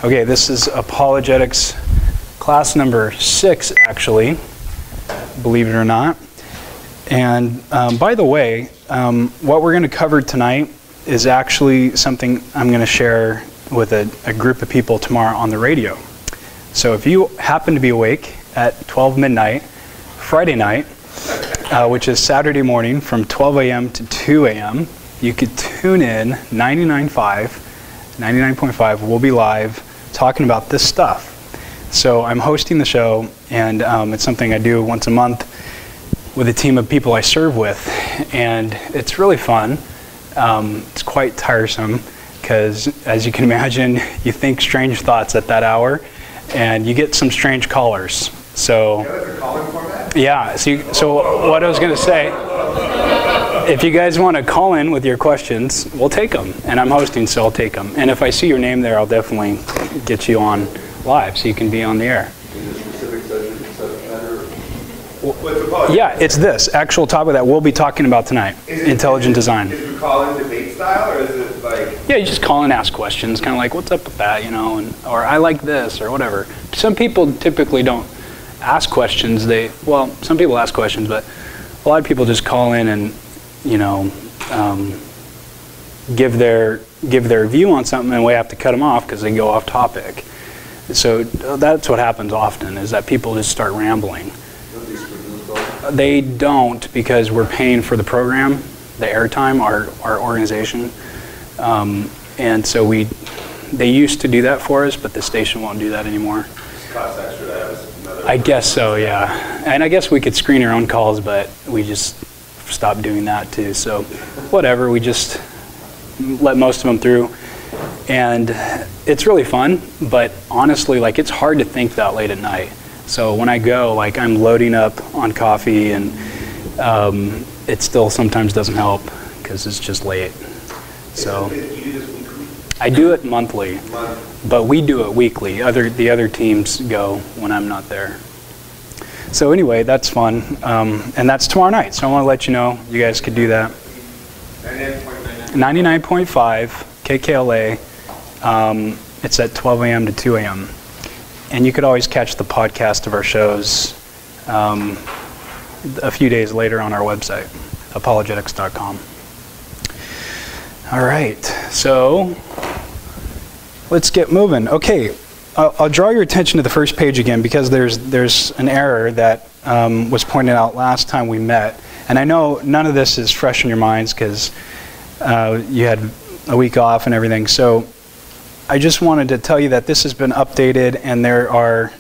Okay, this is Apologetics class number 6, actually, believe it or not. And by the way, what we're going to cover tonight is actually something I'm going to share with a group of people tomorrow on the radio. So if you happen to be awake at 12 midnight, Friday night, which is Saturday morning from 12 a.m. to 2 a.m., you could tune in 99.5, we'll be live talking about this stuff. So I'm hosting the show, and it's something I do once a month with a team of people I serve with, and it's really fun. It's quite tiresome because, as you can imagine, you think strange thoughts at that hour, and you get some strange callers. So, yeah. So what I was going to say, if you guys want to call in with your questions, we'll take them. And I'm hosting, so I'll take them. And if I see your name there, I'll definitely get you on live so you can be on the air. Yeah, it's this actual topic that we'll be talking about tonight, intelligent design. Is it call in debate style, or is it like... Yeah, you just call and ask questions, kind of like, what's up with that, you know, or I like this, or whatever. Some people typically don't ask questions. Some people ask questions, but a lot of people just call in and, you know, give their view on something, and we have to cut them off because they go off topic. So that's what happens often, is that people just start rambling. They don't, because we're paying for the program, the airtime, our organization, and so they used to do that for us, but the station won't do that anymore. Cost extra to have another... I guess so, yeah. And I guess we could screen our own calls, but we just stopped doing that too. So whatever, we just let most of them through, and it's really fun. But honestly, like, it's hard to think that late at night. So when I go, like, I'm loading up on coffee, and it still sometimes doesn't help because it's just late. So You do this weekly? I do it monthly, but we do it weekly. The other teams go when I'm not there. So anyway, that's fun, and that's tomorrow night. So I want to let you know you guys could do that. 99.5 KKLA. It's at 12 a.m. to 2 a.m. And you could always catch the podcast of our shows a few days later on our website, apologetics.com. All right, so let's get moving. Okay, I'll draw your attention to the first page again, because there's an error that was pointed out last time we met. And I know none of this is fresh in your minds because you had a week off and everything. So I just wanted to tell you that this has been updated, and there are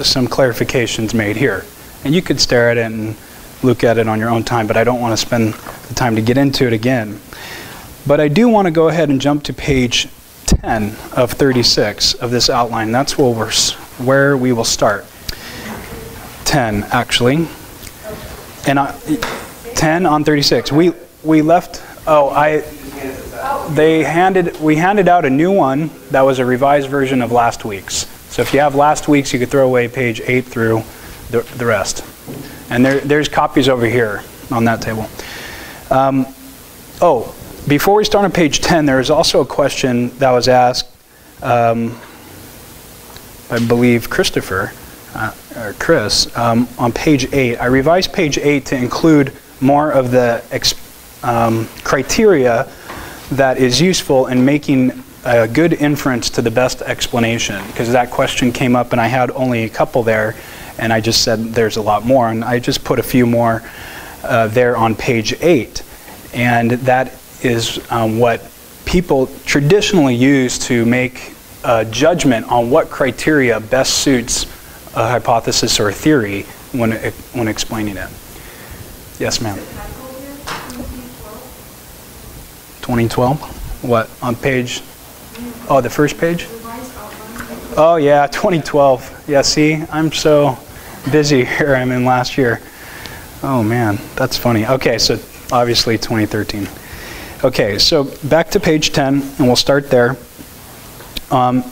some clarifications made here. And you could stare at it and look at it on your own time, but I don't want to spend the time to get into it again. But I do want to go ahead and jump to page 10 of 36 of this outline. That's where we will start. 10, actually. And 10 on 36. We left... we handed out a new one that was a revised version of last week's. So if you have last week's, you could throw away page 8 through the rest. And there's copies over here on that table. Before we start on page 10, there is also a question that was asked, I believe Christopher, or Chris, on page 8. I revised page 8 to include more of the criteria that is useful in making a good inference to the best explanation, because that question came up and I had only a couple there, and I just said there's a lot more, and I just put a few more there on page 8. And that is what people traditionally use to make a judgment on what criteria best suits a hypothesis or a theory when explaining it. Yes, ma'am. 2012? What? On page? Oh, the first page? Oh, yeah, 2012. Yeah, see, I'm so busy here. I'm in last year. Oh, man, that's funny. Okay, so obviously 2013. Okay, so back to page 10, and we'll start there. I'm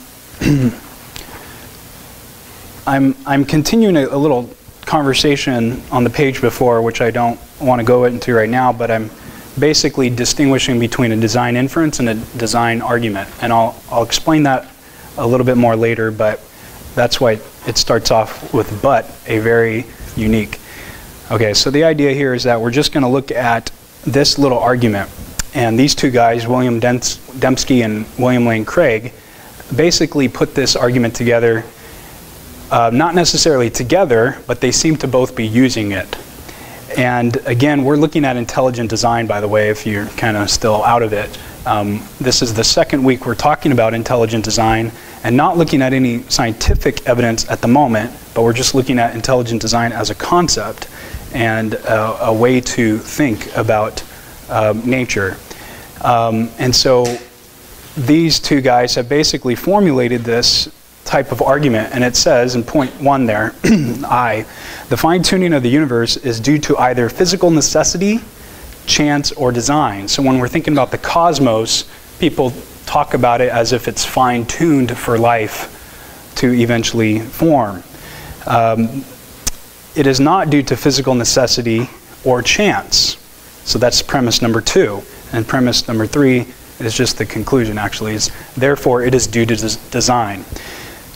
continuing a little conversation on the page before, which I don't want to go into right now, but I'm basically distinguishing between a design inference and a design argument, and I'll explain that a little bit more later, but that's why it starts off with but, a very unique. Okay, so the idea here is that we're just going to look at this little argument. And these two guys, William Dembski and William Lane Craig, basically put this argument together, not necessarily together, but they seem to both be using it. And again, we're looking at intelligent design, by the way, if you're kind of still out of it. This is the second week we're talking about intelligent design and not looking at any scientific evidence at the moment, but we're just looking at intelligent design as a concept and a way to think about nature. And so these two guys have basically formulated this type of argument, and it says in point 1 there, the fine-tuning of the universe is due to either physical necessity, chance, or design. So when we're thinking about the cosmos, people talk about it as if it's fine-tuned for life to eventually form. It is not due to physical necessity or chance. So that's premise number 2. And premise number 3 is just the conclusion, actually. Is therefore, it is due to design.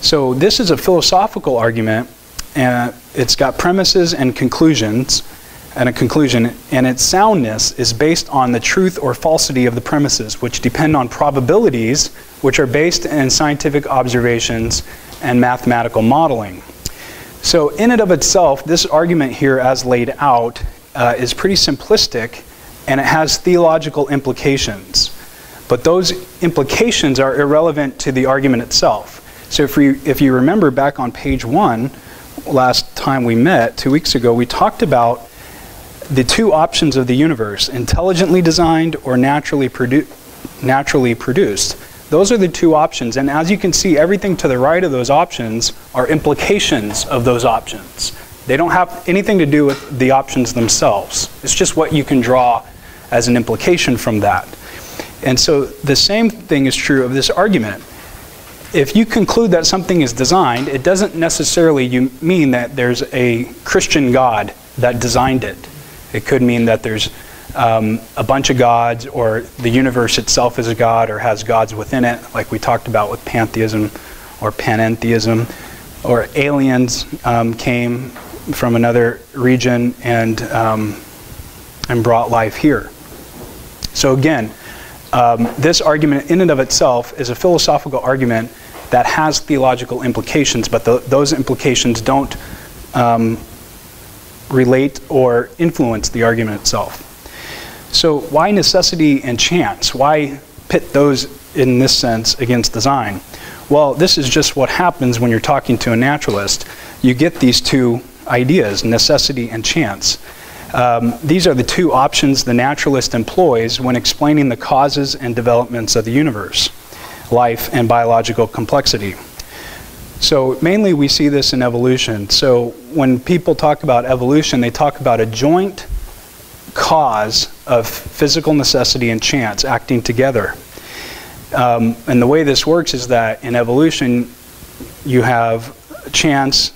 So this is a philosophical argument, and it's got premises and conclusions, and a conclusion, and its soundness is based on the truth or falsity of the premises, which depend on probabilities, which are based in scientific observations and mathematical modeling. So in and of itself, this argument here as laid out is pretty simplistic, and it has theological implications. But those implications are irrelevant to the argument itself. So if you remember back on page 1, last time we met, 2 weeks ago, we talked about the two options of the universe, intelligently designed or naturally produced. Those are the two options, and as you can see, everything to the right of those options are implications of those options. They don't have anything to do with the options themselves. It's just what you can draw as an implication from that. And so the same thing is true of this argument. If you conclude that something is designed, it doesn't necessarily mean that there's a Christian God that designed it. It could mean that there's a bunch of gods, or the universe itself is a god or has gods within it, like we talked about with pantheism or panentheism, or aliens came from another region and brought life here. So again, this argument in and of itself is a philosophical argument that has theological implications, but those implications don't relate or influence the argument itself. So why necessity and chance? Why pit those in this sense against design? Well, this is just what happens when you're talking to a naturalist. You get these two ideas, necessity and chance. These are the two options the naturalist employs when explaining the causes and developments of the universe, life, and biological complexity. So mainly we see this in evolution. So when people talk about evolution, they talk about a joint cause of physical necessity and chance acting together. And the way this works is that in evolution, you have chance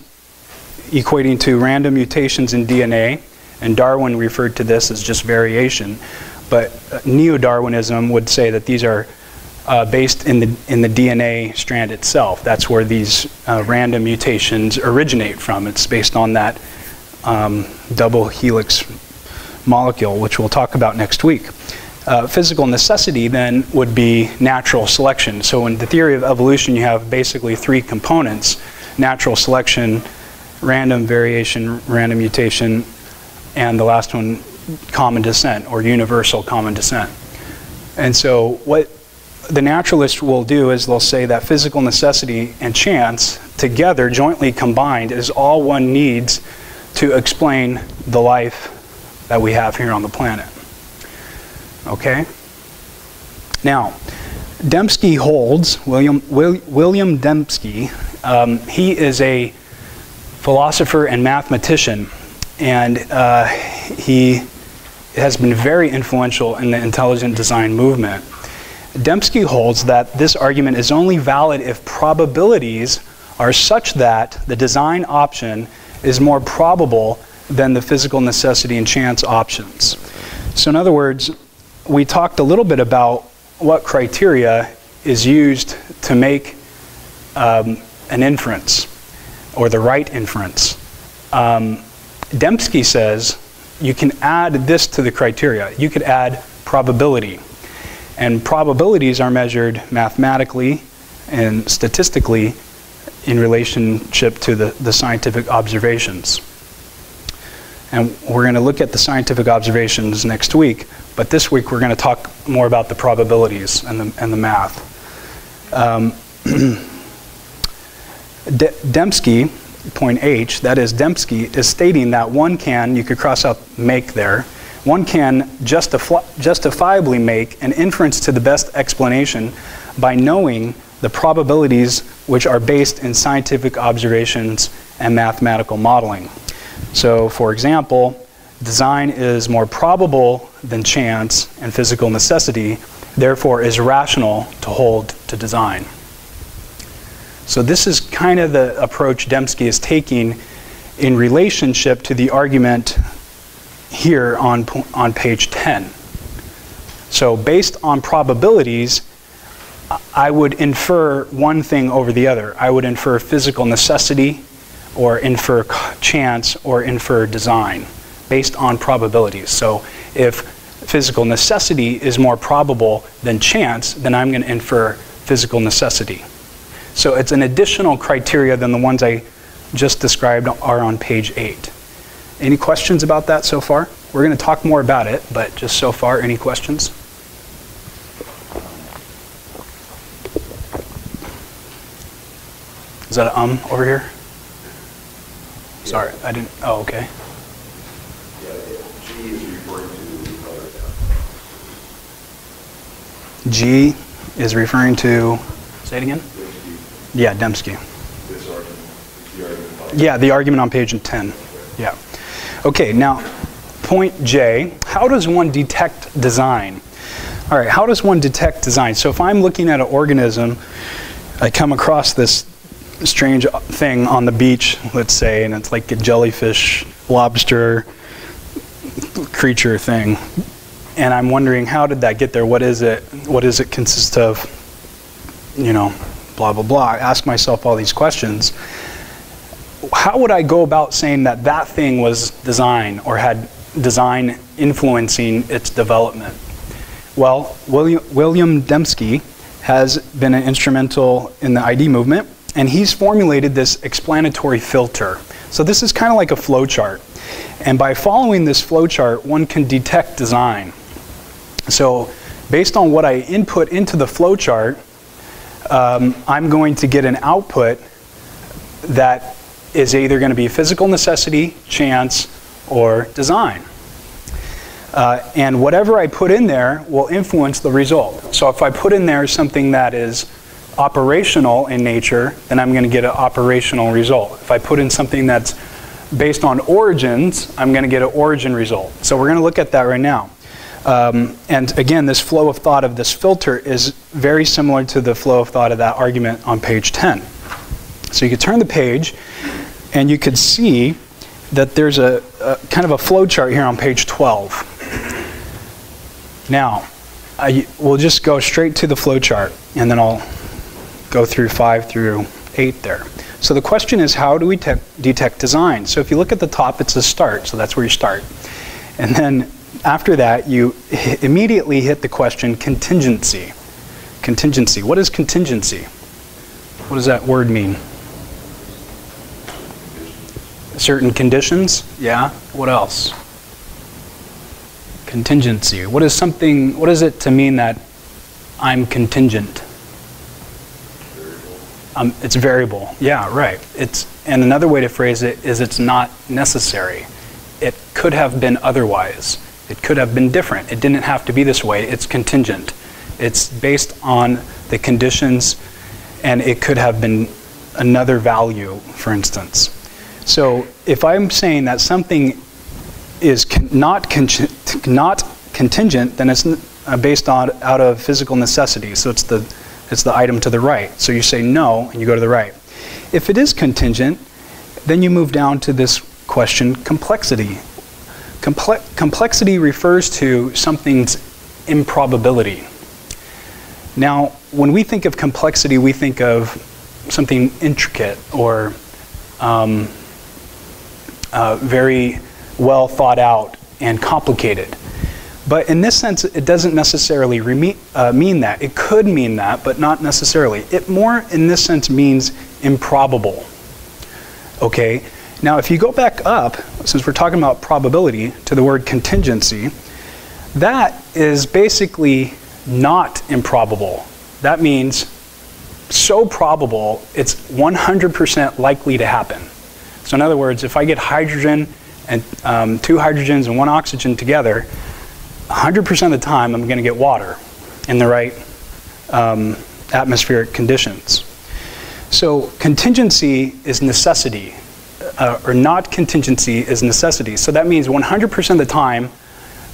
equating to random mutations in DNA, and Darwin referred to this as just variation. But neo-Darwinism would say that these are based in the DNA strand itself. That's where these random mutations originate from. It's based on that double helix molecule, which we'll talk about next week. Physical necessity then would be natural selection. So in the theory of evolution, you have basically 3 components: natural selection, random variation, random mutation, and the last one, common descent, or universal common descent. And so what the naturalists will do is they'll say that physical necessity and chance together, jointly combined, is all one needs to explain the life that we have here on the planet. Okay? Now, Dembski holds, William Dembski, he is a philosopher and mathematician, and he has been very influential in the intelligent design movement. Dembski holds that this argument is only valid if probabilities are such that the design option is more probable than the physical necessity and chance options. So in other words, we talked a little bit about what criteria is used to make an inference, or the right inference. Dembski says you can add this to the criteria. You could add probability. And probabilities are measured mathematically and statistically in relationship to the scientific observations. And we're going to look at the scientific observations next week, but this week we're going to talk more about the probabilities and the math. Dembski, point H, that is Dembski, is stating that one can, you could cross out make there, one can justifiably make an inference to the best explanation by knowing the probabilities which are based in scientific observations and mathematical modeling. So, for example, design is more probable than chance and physical necessity, therefore is rational to hold to design. So this is kind of the approach Dembski is taking in relationship to the argument here on page 10. So based on probabilities, I would infer one thing over the other. I would infer physical necessity, or infer chance, or infer design, based on probabilities. So if physical necessity is more probable than chance, then I'm going to infer physical necessity. So it's an additional criteria than the ones I just described are on page 8. Any questions about that so far? We're going to talk more about it, but just so far, any questions? Is that an over here? Sorry, I didn't, oh, okay. G is referring to other data. G is referring to, say it again? Yeah, Dembski. This argument, the argument. Yeah, the argument on page 10. Yeah. Okay, now, point J, how does one detect design? All right, how does one detect design? So if I'm looking at an organism, I come across this strange thing on the beach, let's say, and it's like a jellyfish, lobster creature thing. And I'm wondering, how did that get there? What is it? What does it consist of? You know, blah, blah, blah. I ask myself all these questions. How would I go about saying that that thing was design or had design influencing its development? Well, William Dembski has been instrumental in the ID movement, and he's formulated this explanatory filter. So this is kind of like a flow chart. And by following this flow chart, one can detect design. So based on what I input into the flow chart, I'm going to get an output that is either going to be physical necessity, chance, or design. And whatever I put in there will influence the result. So if I put in there something that is operational in nature, then I'm going to get an operational result. If I put in something that's based on origins, I'm going to get an origin result. So we're going to look at that right now. And again, this flow of thought of this filter is very similar to the flow of thought of that argument on page 10. So you could turn the page, and you could see that there's a kind of a flow chart here on page 12. Now, we'll just go straight to the flow chart, and then I'll go through 5 through 8 there. So the question is, how do we detect design? So if you look at the top, it's a start, so that's where you start. And then after that, you immediately hit the question contingency. Contingency. What is contingency? What does that word mean? Certain conditions? Yeah. What else? Contingency. What is it to mean that I'm contingent? It's variable. Yeah, right. And another way to phrase it is it's not necessary. It could have been otherwise. It could have been different. It didn't have to be this way. It's contingent. It's based on the conditions, and it could have been another value, for instance. So if I'm saying that something is not contingent, then it's based out of physical necessity. So it's the item to the right. So you say no, and you go to the right. If it is contingent, then you move down to this question, complexity. Complexity refers to something's improbability. Now, when we think of complexity, we think of something intricate or very well thought out and complicated. But in this sense, it doesn't necessarily mean that. It could mean that, but not necessarily. It more, in this sense, means improbable. Okay? Now, if you go back up, since we're talking about probability, to the word contingency, that is basically not improbable. That means so probable, it's 100% likely to happen. So in other words, if I get hydrogen and 2 hydrogens and 1 oxygen together, 100% of the time I'm going to get water in the right atmospheric conditions. So contingency is necessity, or not contingency is necessity. So that means 100% of the time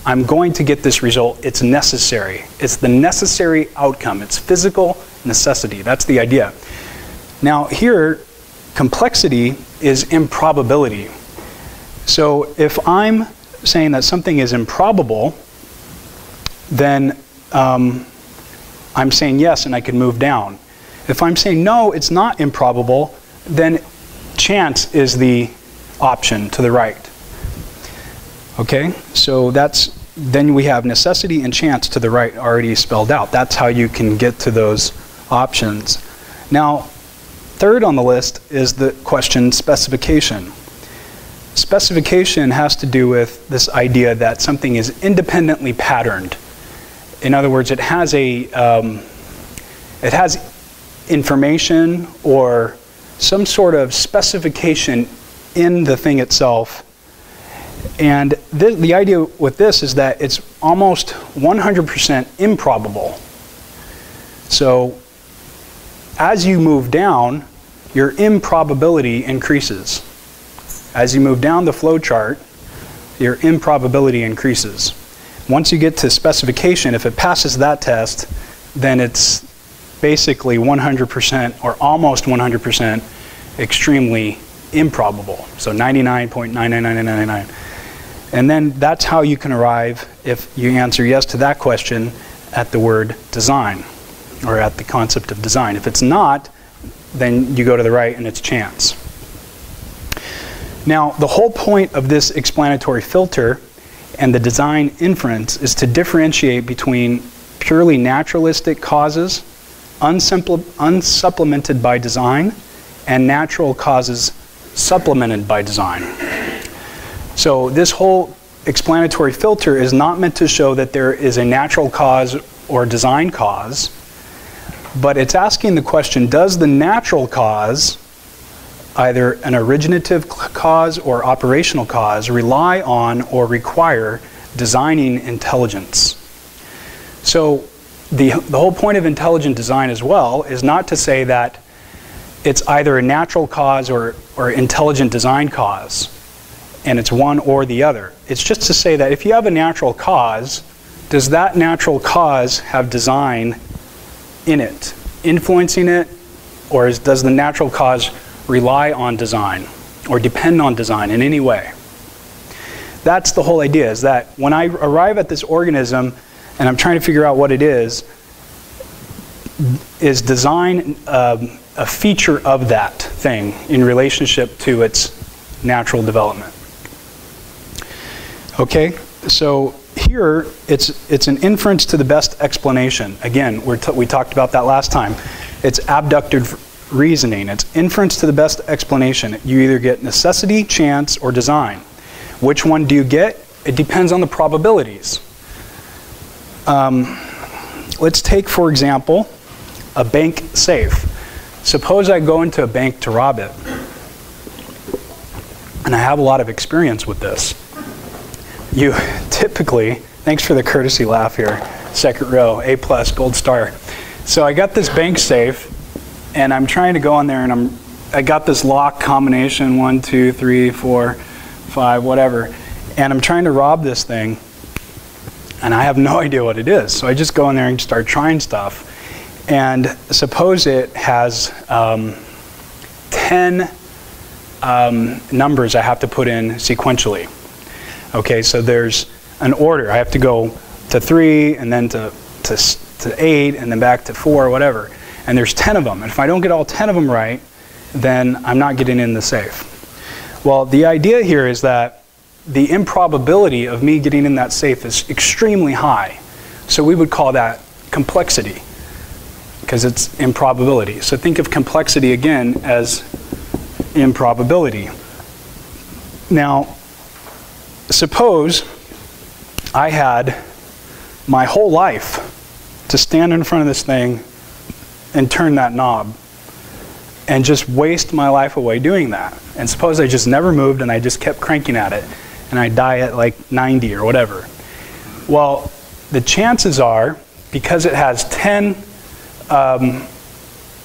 I'm going to get this result. It's necessary. It's the necessary outcome. It's physical necessity. That's the idea. Now here, complexity is improbability. So if I'm saying that something is improbable, then I'm saying yes and I can move down. If I'm saying no, it's not improbable, then chance is the option to the right. Okay, so then we have necessity and chance to the right already spelled out. That's how you can get to those options. Now, third on the list is the question specification. Specification has to do with this idea that something is independently patterned. In other words, it has information or some sort of specification in the thing itself. And the idea with this is that it's almost 100% improbable. So as you move down, your improbability increases. As you move down the flow chart, your improbability increases. Once you get to specification, if it passes that test, then it's basically 100% or almost 100% extremely improbable. So 99.99999. And then that's how you can arrive, if you answer yes to that question, at the word design, or at the concept of design. If it's not, then you go to the right and it's chance. Now, the whole point of this explanatory filter and the design inference is to differentiate between purely naturalistic causes, unsupplemented by design, and natural causes supplemented by design. So this whole explanatory filter is not meant to show that there is a natural cause or design cause, but it's asking the question, does the natural cause, either an originative cause or operational cause, rely on or require designing intelligence? So the whole point of intelligent design as well is not to say that it's either a natural cause or intelligent design cause, and it's one or the other. It's just to say that if you have a natural cause, does that natural cause have design in it, influencing it, or does the natural cause rely on design or depend on design in any way? That's the whole idea, is that when I arrive at this organism and I'm trying to figure out what it is design a feature of that thing in relationship to its natural development? Okay, so here it's an inference to the best explanation. Again, we talked about that last time. It's abducted reasoning. It's inference to the best explanation. You either get necessity, chance, or design. Which one do you get? It depends on the probabilities. Let's take, for example, a bank safe. Suppose I go into a bank to rob it. And I have a lot of experience with this. You typically, thanks for the courtesy laugh here, second row, A+, gold star. So I got this bank safe, and I'm trying to go in there, and I got this lock combination, 1, 2, 3, 4, 5, whatever, and I'm trying to rob this thing, and I have no idea what it is. So I just go in there and start trying stuff, and suppose it has 10 numbers I have to put in sequentially. Okay, so there's an order. I have to go to 3, and then to 8, and then back to 4, whatever. and there's 10 of them. And if I don't get all 10 of them right, then I'm not getting in the safe. Well, the idea here is that the improbability of me getting in that safe is extremely high. So we would call that complexity, because it's improbability. So think of complexity again as improbability. Now, suppose I had my whole life to stand in front of this thing and turn that knob and just waste my life away doing that. And suppose I just never moved and I just kept cranking at it and I die at like 90 or whatever. Well, the chances are, because it has 10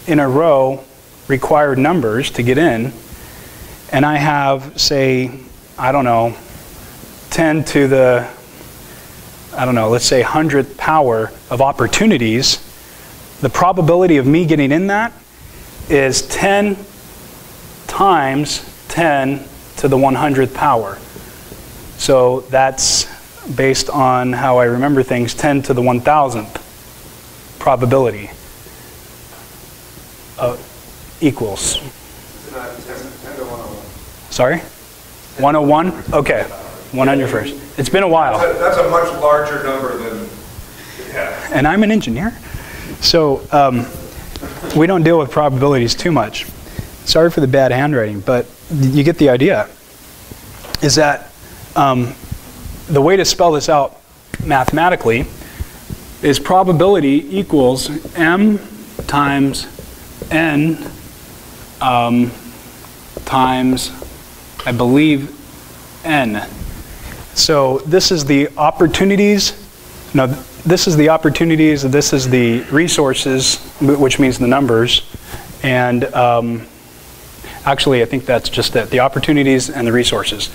in a row required numbers to get in, and I have, say, I don't know, 10 to the, I don't know, let's say 100th power of opportunities, the probability of me getting in that is 10 times 10 to the 100th power. So that's, based on how I remember things, 10 to the 1,000th probability equals. 10 to 101. Sorry? 101? Okay. 101st. It's been a while. That's a much larger number than, yeah. And I'm an engineer, so we don't deal with probabilities too much. Sorry for the bad handwriting, but you get the idea. Is that the way to spell this out mathematically is probability equals m times n times, I believe, n. So this is the opportunities. No, this is the opportunities. This is the resources, which means the numbers. And actually, I think that's just it, the opportunities and the resources.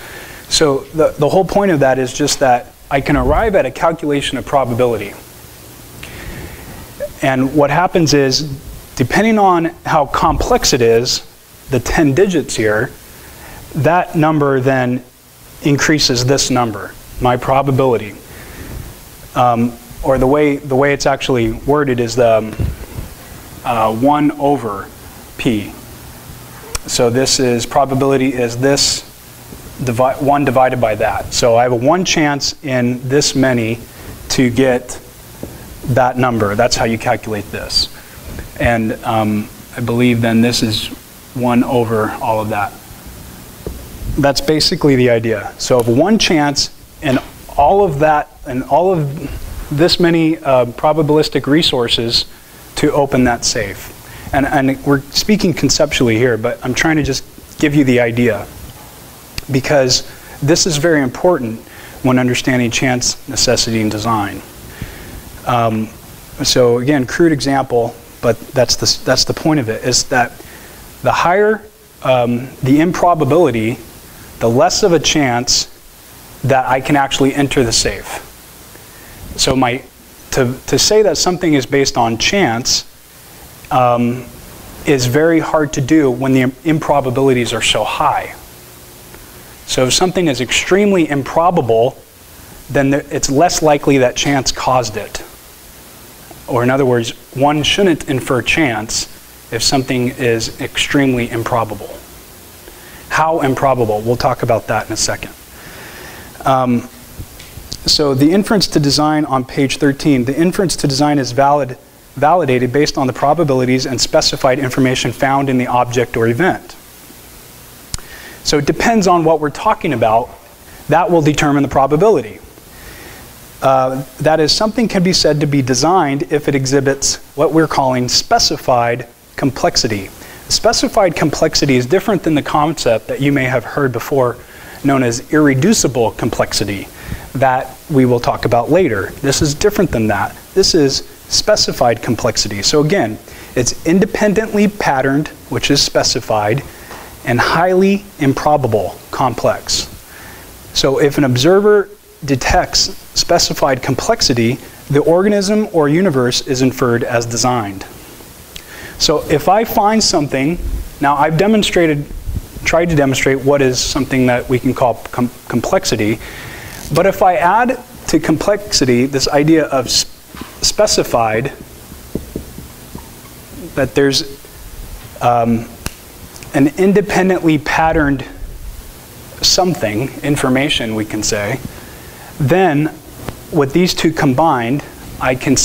So the whole point of that is just that I can arrive at a calculation of probability. And what happens is, depending on how complex it is, the 10 digits here, that number then increases this number, my probability. Or the way it's actually worded is the 1 over p. So this is, probability is this 1 divided by that. So I have a 1 chance in this many to get that number. That's how you calculate this. And I believe then this is 1 over all of that. That's basically the idea. So of 1 chance in all of that, and all of this many probabilistic resources to open that safe. And we're speaking conceptually here, but I'm trying to just give you the idea, because this is very important when understanding chance, necessity, and design. So again, crude example, but that's the point of it, is that the higher the improbability, the less of a chance that I can actually enter the safe. So to say that something is based on chance is very hard to do when the improbabilities are so high. So if something is extremely improbable, then it's less likely that chance caused it. Or in other words, one shouldn't infer chance if something is extremely improbable. How improbable? We'll talk about that in a second. So the inference to design on page 13, the inference to design is validated based on the probabilities and specified information found in the object or event. So it depends on what we're talking about. That will determine the probability. That is, something can be said to be designed if it exhibits what we're calling specified complexity. Specified complexity is different than the concept that you may have heard before, known as irreducible complexity, that we will talk about later. This is different than that. This is specified complexity. So again, it's independently patterned, which is specified, and highly improbable, complex. So if an observer detects specified complexity, the organism or universe is inferred as designed. So if I find something, now I've tried to demonstrate what is something that we can call complexity, but if I add to complexity this idea of specified, that there's an independently patterned something, information we can say, then with these two combined, I can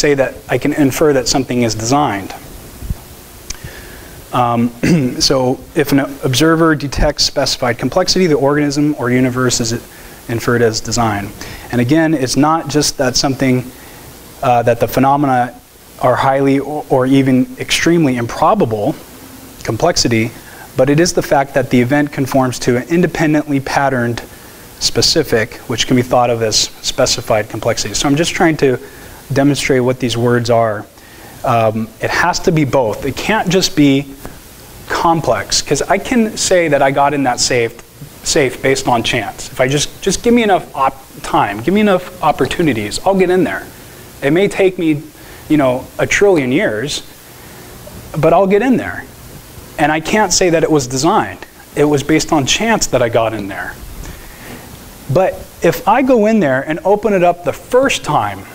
infer that something is designed. So if an observer detects specified complexity, the organism or universe is inferred as design. And again, it's not just that something, that the phenomena are highly or even extremely improbable complexity, but it is the fact that the event conforms to an independently patterned specific, which can be thought of as specified complexity. So I'm just trying to demonstrate what these words are. It has to be both. It can't just be complex, because I can say that I got in that safe based on chance. If I just give me enough time, give me enough opportunities, I'll get in there. It may take me, a trillion years, but I'll get in there. And I can't say that it was designed. It was based on chance that I got in there. But if I go in there and open it up the first time,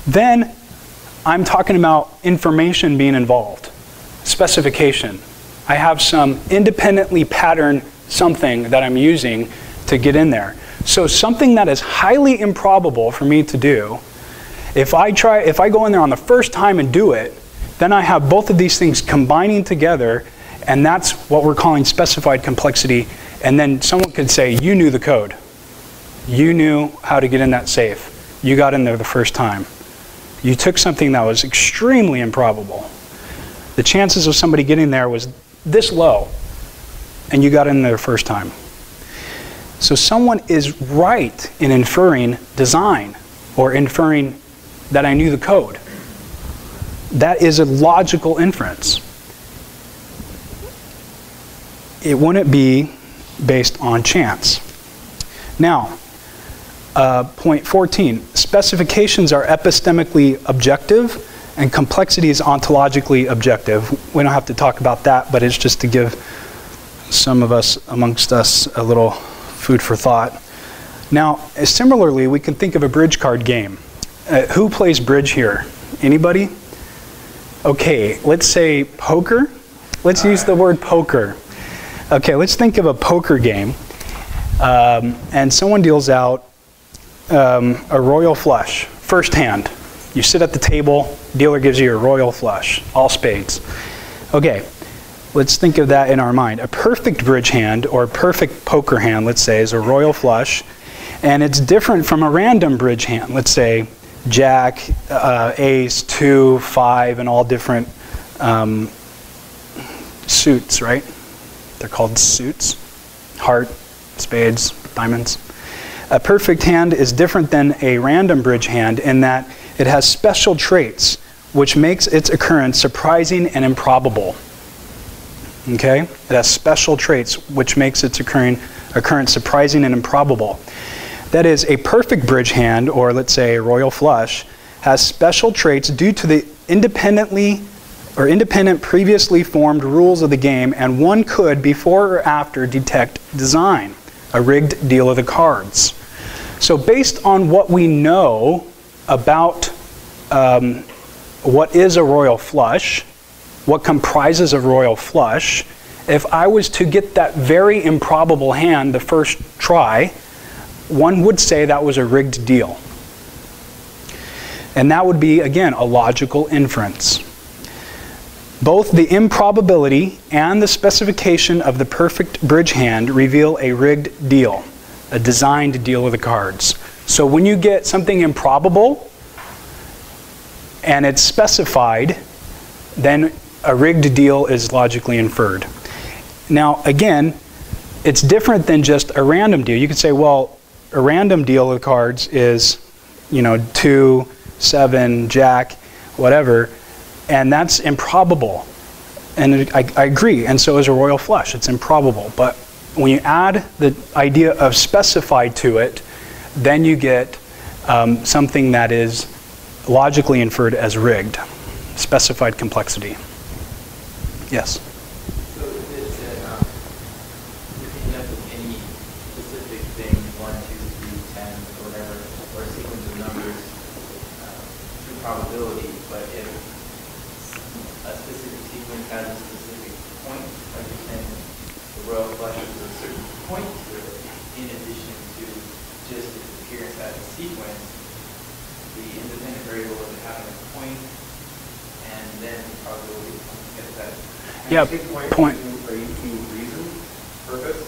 then I'm talking about information being involved, specification. I have some independently patterned something that I'm using to get in there. So something that is highly improbable for me to do, if I go in there on the first time and do it, then I have both of these things combining together, and that's what we're calling specified complexity. And then someone could say, you knew the code. You knew how to get in that safe. You got in there the first time. You took something that was extremely improbable. The chances of somebody getting there was this low, and you got in there the first time. So someone is right in inferring design, or inferring that I knew the code. That is a logical inference. It wouldn't be based on chance. Now, point 14, specifications are epistemically objective and complexity is ontologically objective. We don't have to talk about that, but it's just to give some of us amongst us a little food for thought. Now, similarly, we can think of a bridge card game. Who plays bridge here? Anybody? Okay, let's say poker. Let's use the word poker. Okay, let's think of a poker game. And someone deals out a royal flush, first hand. You sit at the table, dealer gives you a royal flush, all spades. Okay, let's think of that in our mind. A perfect bridge hand, or a perfect poker hand, let's say, is a royal flush. And it's different from a random bridge hand. Let's say Jack, Ace, 2, 5, and all different suits, right? They're called suits. Heart, spades, diamonds. A perfect hand is different than a random bridge hand in that it has special traits which makes its occurrence surprising and improbable. Okay? It has special traits which makes its occurrence surprising and improbable. That is, a perfect bridge hand, or let's say a royal flush, has special traits due to the independent previously formed rules of the game, and one could, before or after, detect design, a rigged deal of the cards. So based on what we know about what is a royal flush, what comprises a royal flush, if I was to get that very improbable hand the first try, one would say that was a rigged deal. And that would be, again, a logical inference. Both the improbability and the specification of the perfect bridge hand reveal a rigged deal, a designed deal of the cards. So when you get something improbable and it's specified, then a rigged deal is logically inferred. Now, again, it's different than just a random deal. You could say, well, a random deal of cards is, 2, 7, Jack, whatever, and that's improbable. And I agree, and so is a royal flush. It's improbable. But when you add the idea of specified to it, then you get something that is logically inferred as rigged, specified complexity. Yes? So if it's you can end up with any specific thing, 1, 2, 3, 10, or whatever, or a sequence of numbers through probability, but if a specific has a specific point, like you're saying, the royal flush has a certain point to it, in addition to just its appearance as a sequence, the independent variable of having a point, and then the probability gets that. Yeah, point. Are you mean reason, purpose?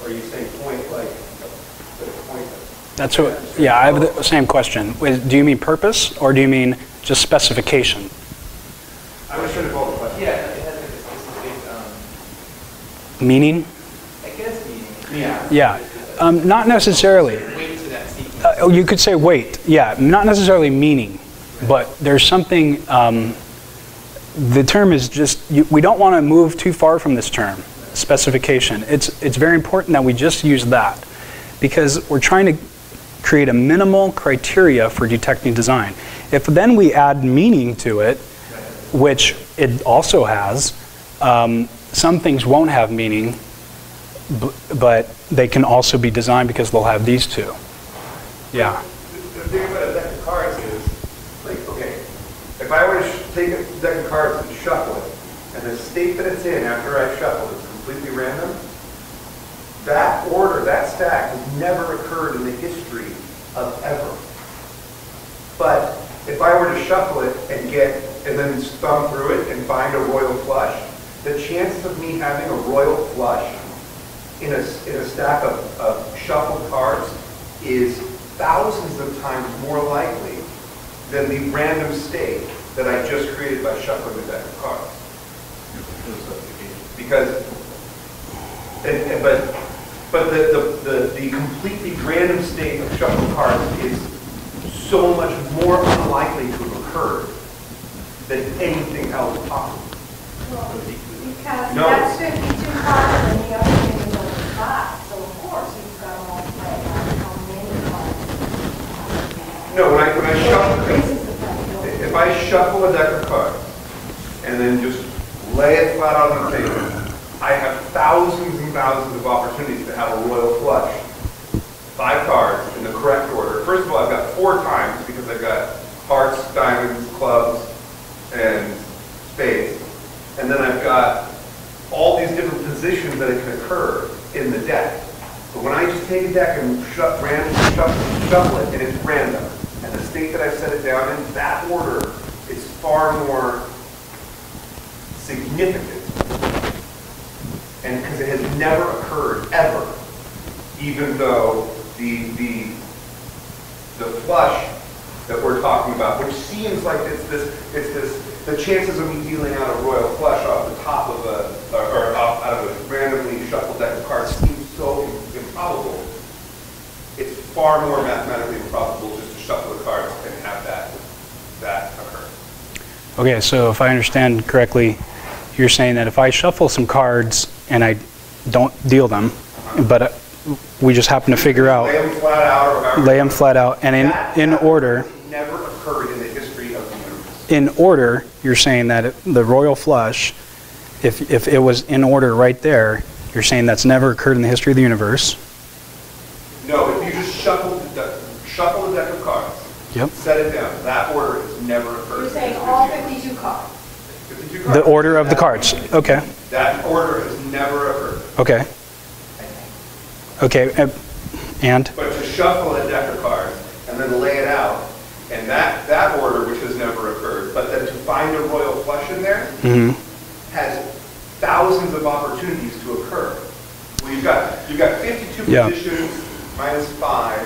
Or are you saying point like the point? That's what, yeah, I have the same question. Do you mean purpose, or do you mean just specification? I was trying to follow the question. Yeah, it has like a specific, Meaning? I guess meaning. Yeah. Yeah, not necessarily. Weight to that sequence. You could say weight, yeah, not necessarily meaning, but there's something, the term is just, we don't want to move too far from this term, specification. It's very important that we just use that, because we're trying to create a minimal criteria for detecting design. If then we add meaning to it, which it also has, some things won't have meaning, but they can also be designed because they'll have these two. Yeah. The thing about a deck of cards is, like, okay, if I were to take a deck of cards and shuffle it, and the state that it's in after I shuffle it is completely random, that order, that stack has never occurred in the history of ever. But if I were to shuffle it and then thumb through it and find a royal flush, the chances of me having a royal flush in a stack of shuffled cards is thousands of times more likely than the random state that I just created by shuffling the deck of cards. Because, but the completely random state of shuffled cards is so much more unlikely to have occurred than anything else possible. Well, because No. that's 52 cards and the other thing is only 5. So of course you've got to multiply it by how many cards. No, when I shuffle, Increases the probability. if I shuffle a deck of cards and then just lay it flat out on the table, I have thousands and thousands of opportunities to have a royal flush. 5 cards in the correct order. First of all, I've got 4 times because I've got hearts, diamonds, clubs, and spades. And then I've got all these different positions that it can occur in the deck. But when I just take a deck and shuffle it, and it's random, and the state that I set it down in, that order is far more significant. And because it has never occurred, ever, even though the flush that we're talking about, which seems like the chances of me dealing out a royal flush off the top of out of a randomly shuffled deck of cards seems so improbable. It's far more mathematically improbable just to shuffle the cards and have that occur. Okay, so if I understand correctly, you're saying that if I shuffle some cards and I don't deal them, but we just happen to figure out, Lay them flat out, or however. lay them flat out, and in order, Never occurred in the history of the universe. in order, you're saying that the royal flush, if it was in order right there, you're saying that's never occurred in the history of the universe. No, if you just shuffle the deck of cards, Yep. set it down, that order has never occurred. You're saying all 52 cards. 52 The cards. order of the cards. Okay. That order has never occurred. Okay. Okay. And? But to shuffle a deck of cards and then lay it out, and that order, which has never occurred, but then to find a royal flush in there, has thousands of opportunities to occur. Well, you've got 52 positions minus 5,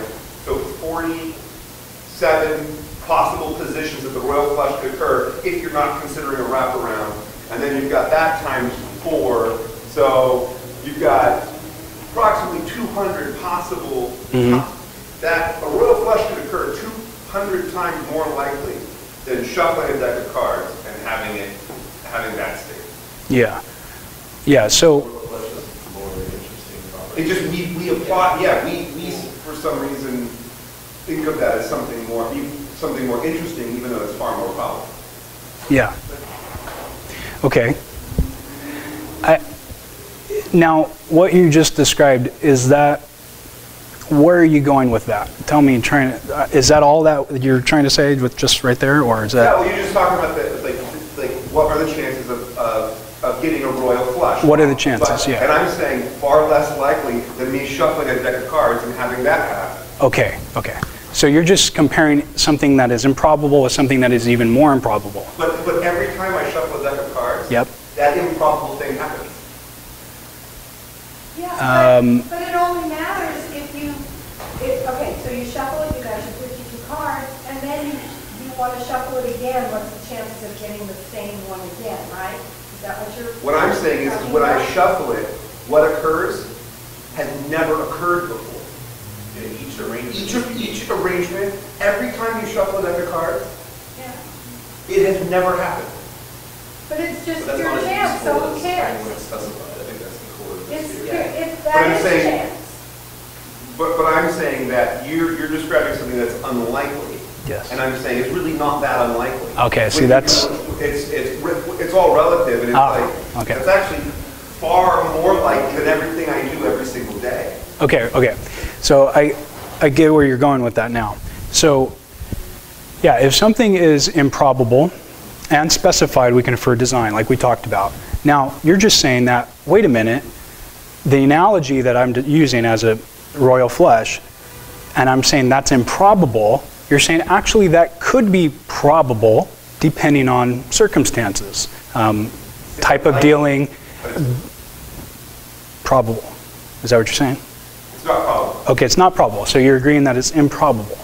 so 47 possible positions that the royal flush could occur if you're not considering a wraparound. And then you've got that times 4, so you've got approximately 200 possible, that a royal flush could occur 200 times more likely than shuffling a deck of cards and having that state. Yeah. Yeah, so, It just, we apply, we for some reason think of that as something more interesting, even though it's far more probable. yeah. Okay. Now, what you just described, is that, where are you going with that? Tell me, is that all that you're trying to say with just right there, or is that? Yeah, well, you're just talking about like what are the chances royal flush. What are the chances? Yeah. And I'm saying far less likely than me shuffling a deck of cards and having that happen. Okay, okay. So you're just comparing something that is improbable with something that is even more improbable. But every time I shuffle a deck of cards, Yep. that improbable thing happens. Yeah, but it only matters if you, okay, so you shuffle it, you got your 52 cards, and then you want to shuffle it again. What's the chances of getting the same one again, right? Is that what you're... What I'm saying is when I shuffle it, what occurs has never occurred before. In each arrangement. Each arrangement, every time you shuffle a deck of cards, Yeah. it has never happened. But it's just But that's your not as chance, useful so who as cares? when it's specified. I think that's the core of this. It's, here. it's But I'm that is saying- chance. But I'm saying that you're describing something that's unlikely. Yes. And I'm saying it's really not that unlikely. Okay, see, When you that's- go- it's all relative, and it's okay. it's actually far more likely than everything I do every single day. Okay, okay. So I get where you're going with that now. So, yeah, if something is improbable and specified, we can infer design, like we talked about. Now, you're just saying that, wait a minute, the analogy that I'm using as a royal flush, and I'm saying that's improbable, you're saying actually that could be probable depending on circumstances. Type of dealing, probable. Is that what you're saying? It's not probable. Okay, it's not probable. So you're agreeing that it's improbable?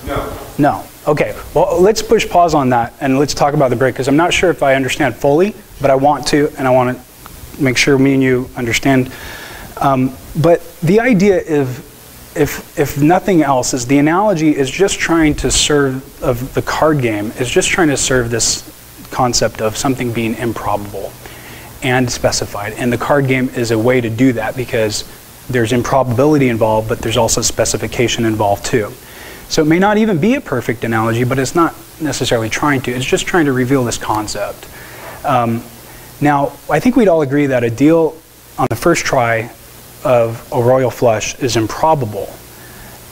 No. No. Okay, well, let's push pause on that and let's talk about the break, because I'm not sure if I understand fully, but I want to, and I want to make sure me and you understand. But the idea if nothing else, is the analogy is just trying to serve, of the card game, is just trying to serve this concept of something being improbable and specified. And the card game is a way to do that because there's improbability involved, but there's also specification involved too. So it may not even be a perfect analogy, but it's not necessarily trying to. It's just trying to reveal this concept. Now, I think we'd all agree that a deal on the first try of a royal flush is improbable.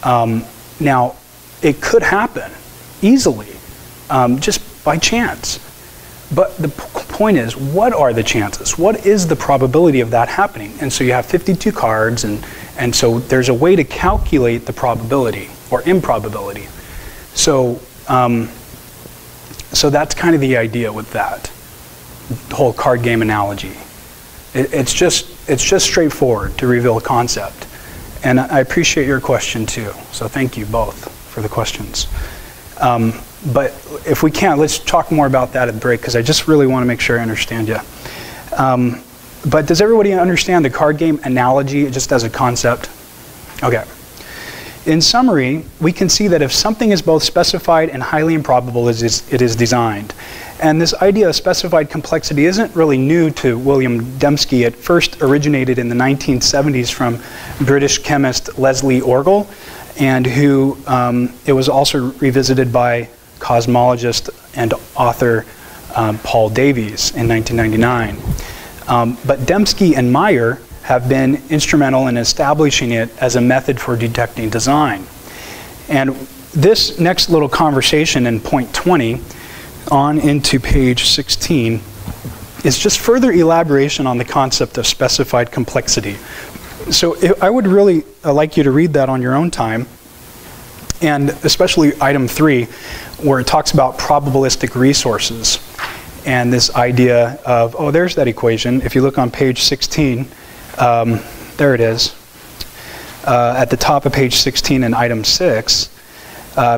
Now, it could happen easily, just by chance. But the point is, what are the chances? What is the probability of that happening? And so you have 52 cards, and so there's a way to calculate the probability or improbability. So, so that's kind of the idea with that whole card game analogy. It's just straightforward to reveal a concept. And I appreciate your question too. So thank you both for the questions. But if we can, let's talk more about that at the break, because I just really want to make sure I understand you. But does everybody understand the card game analogy just as a concept? Okay. In summary, we can see that if something is both specified and highly improbable, it is designed. And this idea of specified complexity isn't really new to William Dembski. It first originated in the 1970s from British chemist Leslie Orgel, and who it was also revisited by cosmologist and author Paul Davies in 1999. But Dembski and Meyer have been instrumental in establishing it as a method for detecting design. And this next little conversation in point 20 on into page 16 is just further elaboration on the concept of specified complexity. So I would really like you to read that on your own time, and especially item 3, where it talks about probabilistic resources and this idea of, oh, there's that equation. If you look on page 16, there it is. At the top of page 16 in item 6,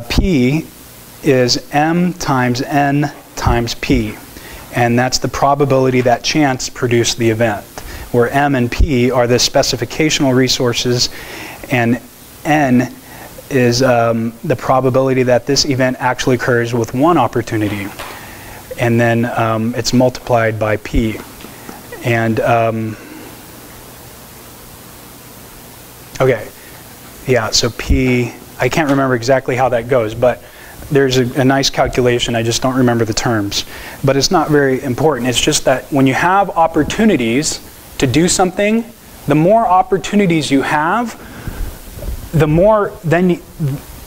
P is M times N times P. And that's the probability that chance produced the event, where M and P are the specificational resources, and N is the probability that this event actually occurs with one opportunity. And then it's multiplied by P. And okay, yeah, so P, I can't remember exactly how that goes, but there's a nice calculation. I just don't remember the terms. But it's not very important. It's just that when you have opportunities to do something, the more opportunities you have, the more then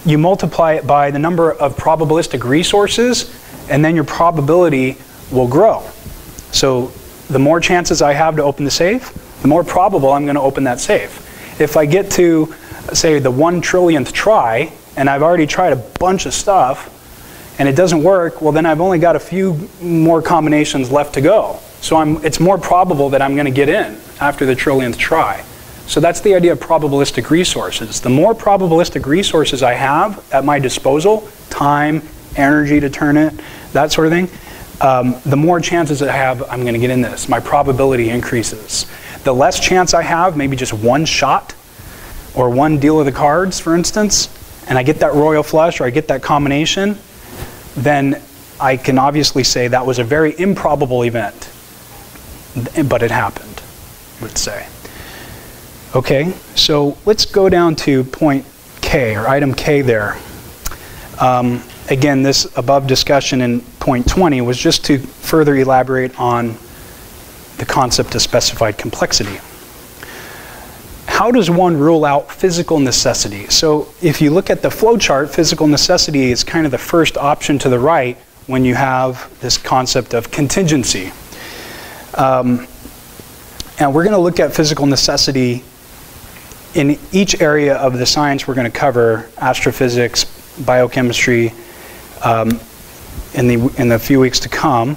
you multiply it by the number of probabilistic resources, and then your probability will grow. So the more chances I have to open the safe, the more probable I'm going to open that safe. If I get to, say, the 1 trillionth try, and I've already tried a bunch of stuff, and it doesn't work, well, then I've only got a few more combinations left to go. So it's more probable that I'm going to get in after the trillionth try. So that's the idea of probabilistic resources. The more probabilistic resources I have at my disposal, time, energy to turn it, that sort of thing, the more chances I have I'm going to get in this. My probability increases. The less chance I have, maybe just one shot or one deal of the cards, for instance, and I get that royal flush or I get that combination, then I can obviously say that was a very improbable event. But it happened, let's say. Okay, so let's go down to point K, or item K there. Again, this above discussion in point 20 was just to further elaborate on the concept of specified complexity. How does one rule out physical necessity? So if you look at the flow chart, physical necessity is kind of the first option to the right when you have this concept of contingency. And we're going to look at physical necessity in each area of the science we're going to cover, astrophysics, biochemistry, in the few weeks to come.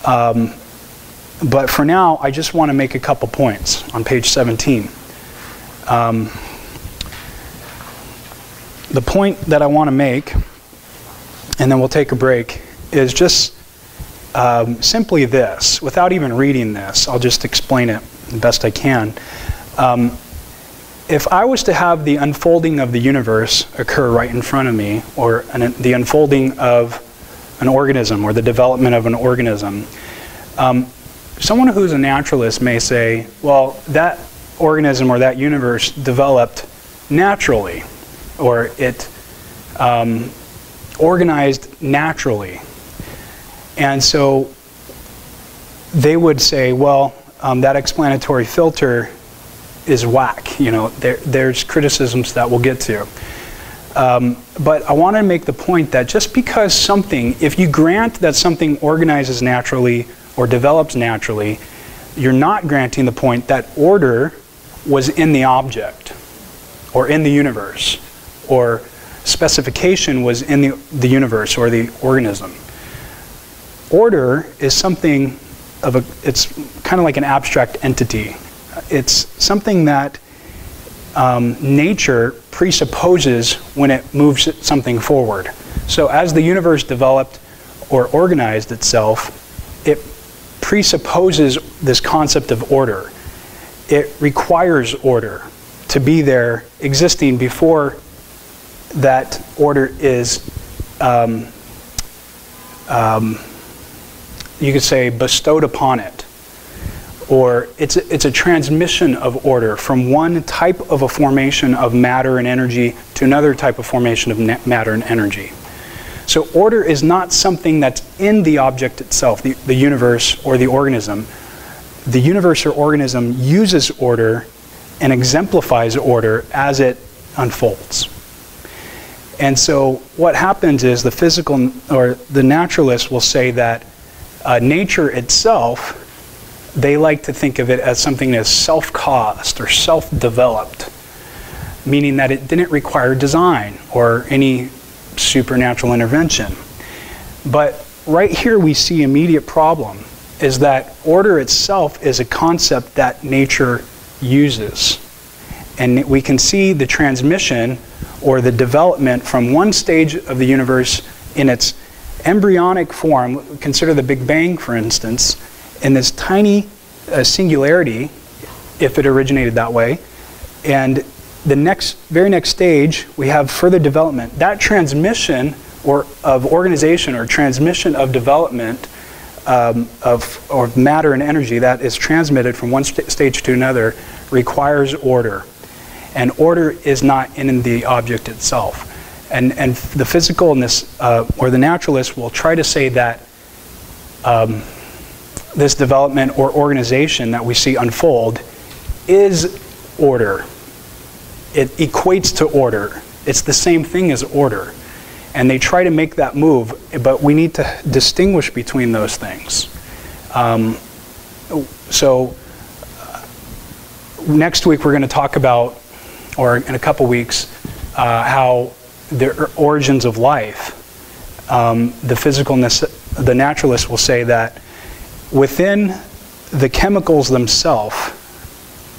But for now, I just want to make a couple points on page 17. The point that I want to make, and then we'll take a break, is just simply this. Without even reading this, I'll just explain it the best I can. If I was to have the unfolding of the universe occur right in front of me, or the unfolding of an organism, or the development of an organism, someone who's a naturalist may say, well, that organism or that universe developed naturally, or it organized naturally. And so they would say, well, that explanatory filter is whack. You know, there's criticisms that we'll get to. But I want to make the point that just because something, if you grant that something organizes naturally or develops naturally, you're not granting the point that order was in the object or in the universe, or specification was in the universe or the organism. Order is something of it's kind of like an abstract entity. It's something that nature presupposes when it moves something forward. So as the universe developed or organized itself, it presupposes this concept of order. It requires order to be there, existing before that order is, you could say, bestowed upon it. Or it's a transmission of order from one type of a formation of matter and energy to another type of formation of matter and energy. So order is not something that's in the object itself, the universe or the organism. The universe or organism uses order and exemplifies order as it unfolds. And so what happens is the physical or the naturalist will say that nature itself, they like to think of it as something that's self-caused or self-developed, meaning that it didn't require design or any supernatural intervention. But right here we see immediate problem is that order itself is a concept that nature uses. And we can see the transmission or the development from one stage of the universe in its embryonic form, consider the Big Bang for instance, in this tiny singularity, if it originated that way, and the very next stage, we have further development. That transmission of organization or transmission of development of matter and energy that is transmitted from one stage to another requires order. And order is not in the object itself. And the physicalness or the naturalist will try to say that this development or organization that we see unfold is order. It equates to order. It's the same thing as order. And they try to make that move, but we need to distinguish between those things. So next week we're going to talk about, or in a couple weeks, how the origins of life. The naturalist will say that within the chemicals themselves,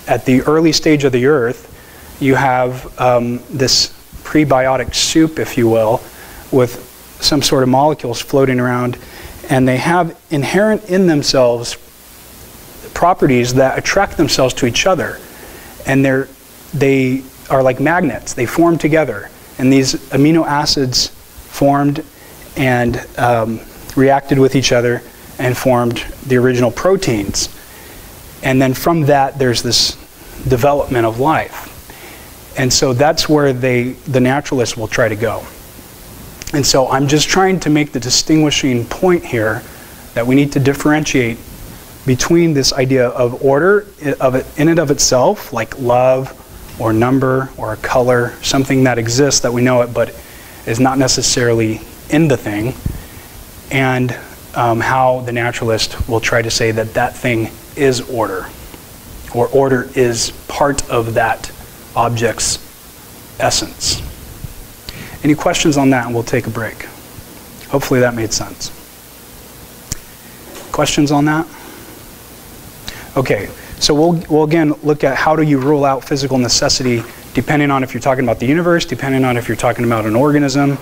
at the early stage of the earth, you have this prebiotic soup, if you will, with some sort of molecules floating around, and they have inherent in themselves properties that attract themselves to each other, and they are like magnets. They form together, and these amino acids formed and reacted with each other and formed the original proteins. And then from that, there's this development of life. And so that's where the naturalists will try to go. And so I'm just trying to make the distinguishing point here that we need to differentiate between this idea of order in and of itself, like love or number or a color, something that exists that we know it but is not necessarily in the thing, and how the naturalist will try to say that that thing is order, or order is part of that object's essence. Any questions on that, and we'll take a break. Hopefully that made sense. Questions on that? Okay, so we'll again look at how do you rule out physical necessity depending on if you're talking about the universe, depending on if you're talking about an organism.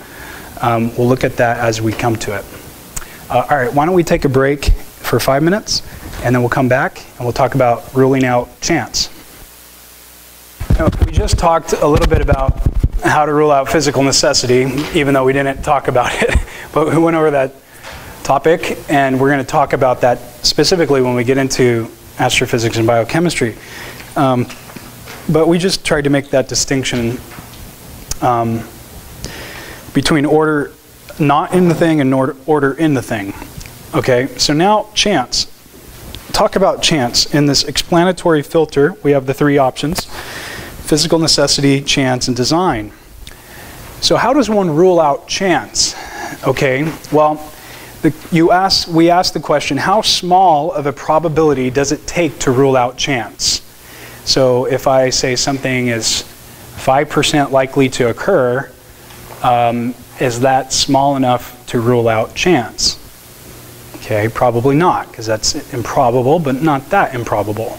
We'll look at that as we come to it. All right, why don't we take a break for 5 minutes, and then we'll come back and we'll talk about ruling out chance. Now, we just talked a little bit about how to rule out physical necessity, even though we didn't talk about it, but we went over that topic, and we're going to talk about that specifically when we get into astrophysics and biochemistry. But we just tried to make that distinction between order not in the thing and order in the thing. Okay, so now chance. Talk about chance. In this explanatory filter, we have the three options: physical necessity, chance, and design. So how does one rule out chance? Okay, well, we ask the question, how small of a probability does it take to rule out chance? So if I say something is 5% likely to occur, is that small enough to rule out chance? Okay, probably not, because that's improbable, but not that improbable.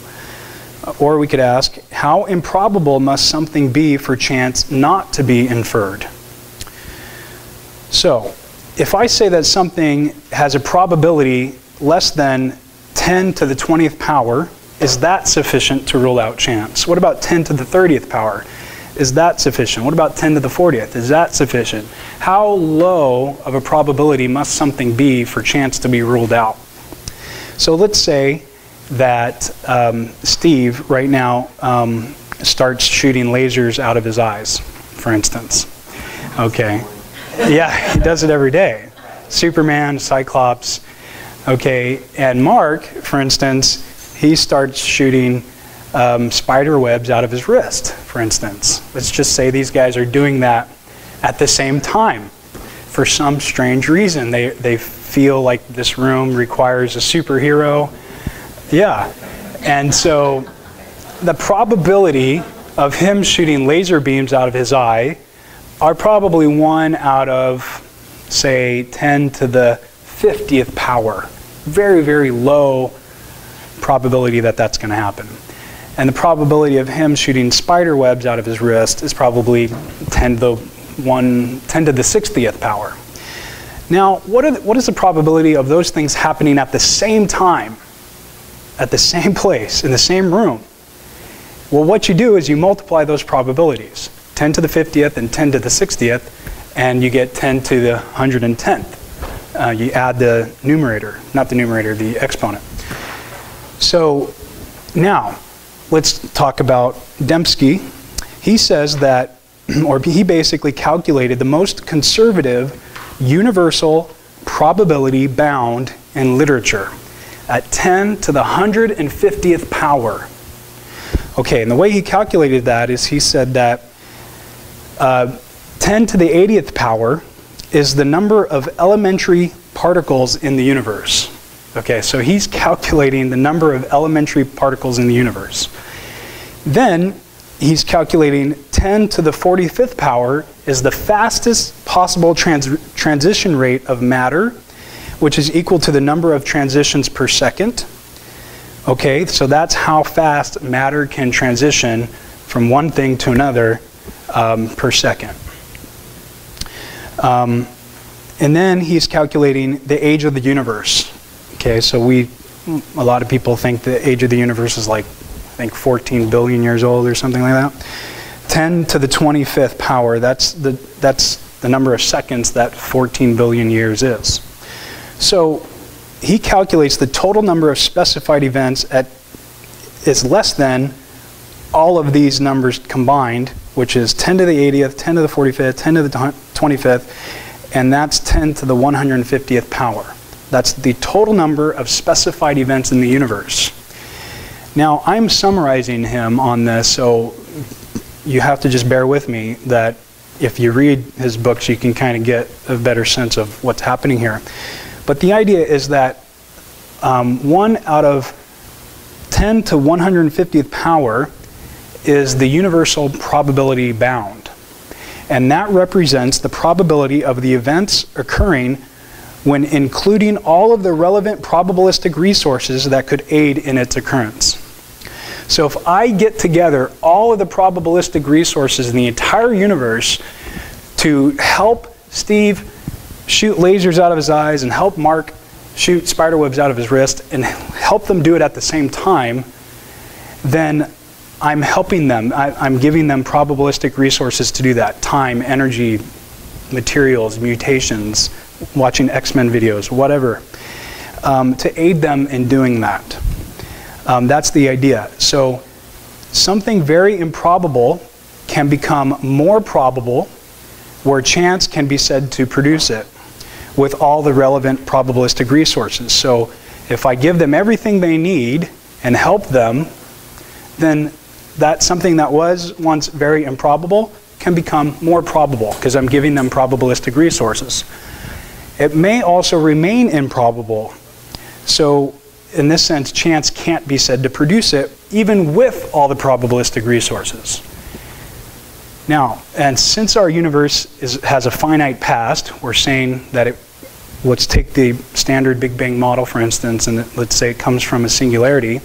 Or we could ask, how improbable must something be for chance not to be inferred? So, if I say that something has a probability less than 10 to the 20th power, is that sufficient to rule out chance? What about 10 to the 30th power? Is that sufficient? What about 10 to the 40th? Is that sufficient? How low of a probability must something be for chance to be ruled out? So let's say that Steve right now starts shooting lasers out of his eyes, for instance. Okay. Yeah, he does it every day. Superman, Cyclops. Okay, and Mark, for instance, he starts shooting spider webs out of his wrist, for instance. Let's just say these guys are doing that at the same time for some strange reason. They feel like this room requires a superhero. Yeah, and so the probability of him shooting laser beams out of his eye are probably 1 out of, say, 10 to the 50th power. Very, very low probability that that's going to happen. And the probability of him shooting spider webs out of his wrist is probably 10 to the 60th power. Now, what is the probability of those things happening at the same time, at the same place, in the same room? Well, what you do is you multiply those probabilities, 10 to the 50th and 10 to the 60th, and you get 10 to the 110th. You add the numerator, not the numerator, the exponent. So now, let's talk about Dembski. He says that, or he basically calculated the most conservative universal probability bound in literature at 10 to the 150th power. Okay, and the way he calculated that is he said that 10 to the 80th power is the number of elementary particles in the universe. Okay, so he's calculating the number of elementary particles in the universe. Then he's calculating 10 to the 45th power is the fastest possible transition rate of matter, which is equal to the number of transitions per second. Okay, so that's how fast matter can transition from one thing to another per second. And then he's calculating the age of the universe. Okay, so a lot of people think the age of the universe is like, I think 14 billion years old or something like that. 10 to the 25th power, that's the number of seconds that 14 billion years is. So he calculates the total number of specified events is less than all of these numbers combined, which is 10 to the 80th, 10 to the 45th, 10 to the 25th, and that's 10 to the 150th power. That's the total number of specified events in the universe. Now, I'm summarizing him on this, so you have to just bear with me that if you read his books, you can kind of get a better sense of what's happening here. But the idea is that 1 out of 10 to 150th power is the universal probability bound. And that represents the probability of the events occurring when including all of the relevant probabilistic resources that could aid in its occurrence. So if I get together all of the probabilistic resources in the entire universe to help Steve shoot lasers out of his eyes and help Mark shoot spiderwebs out of his wrist and help them do it at the same time, then I'm helping them. I'm giving them probabilistic resources to do that. Time, energy, materials, mutations, watching X-Men videos, whatever, to aid them in doing that. That's the idea. So something very improbable can become more probable where chance can be said to produce it with all the relevant probabilistic resources. So if I give them everything they need and help them, then that something that was once very improbable can become more probable because I'm giving them probabilistic resources. It may also remain improbable. So in this sense, chance can't be said to produce it even with all the probabilistic resources. Now, and since our universe has a finite past, we're saying that let's take the standard Big Bang model, for instance, and let's say it comes from a singularity,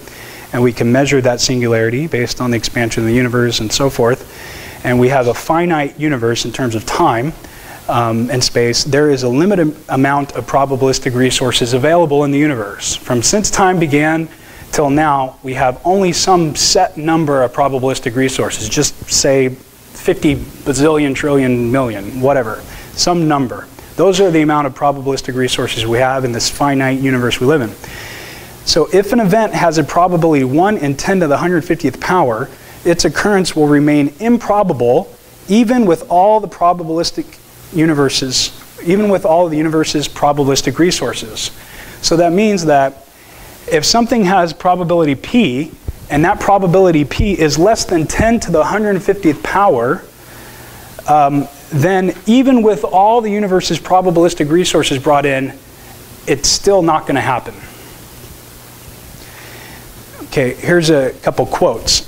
and we can measure that singularity based on the expansion of the universe and so forth, and we have a finite universe in terms of time and space. There is a limited amount of probabilistic resources available in the universe. Since time began till now, we have only some set number of probabilistic resources, just say 50 bazillion, trillion, million, whatever, some number. Those are the amount of probabilistic resources we have in this finite universe we live in. So if an event has a probability 1 in 10 to the 150th power, its occurrence will remain improbable even with all the probabilistic universes, even with all of the universe's probabilistic resources. So that means that if something has probability p, and that probability p is less than 10 to the 150th power, then even with all the universe's probabilistic resources brought in, it's still not going to happen. Okay, here's a couple quotes.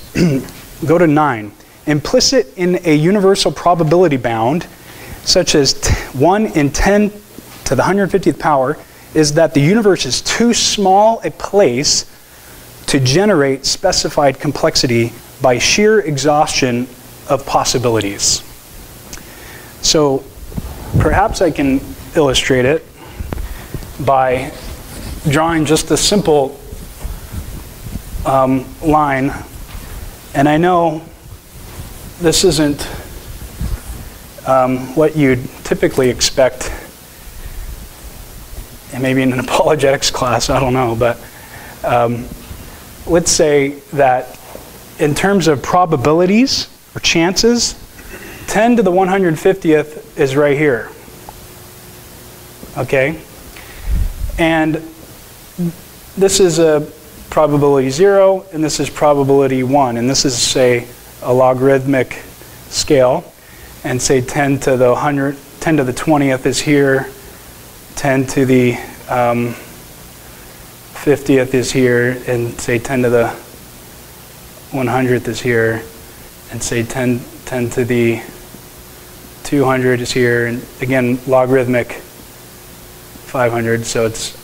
Go to 9. Implicit in a universal probability bound, such as 1 in 10 to the 150th power, is that the universe is too small a place to generate specified complexity by sheer exhaustion of possibilities. So perhaps I can illustrate it by drawing just a simple line. And I know this isn't what you'd typically expect, and maybe in an apologetics class, I don't know, but let's say that in terms of probabilities or chances, 10 to the 150th is right here. Okay? And this is a probability 0, and this is probability 1, and this is, say, a logarithmic scale, and say 10 to the 20th is here, 10 to the 50th is here, and say 10 to the 100th is here, and say 10 to the 200 is here, and again, logarithmic 500, so it's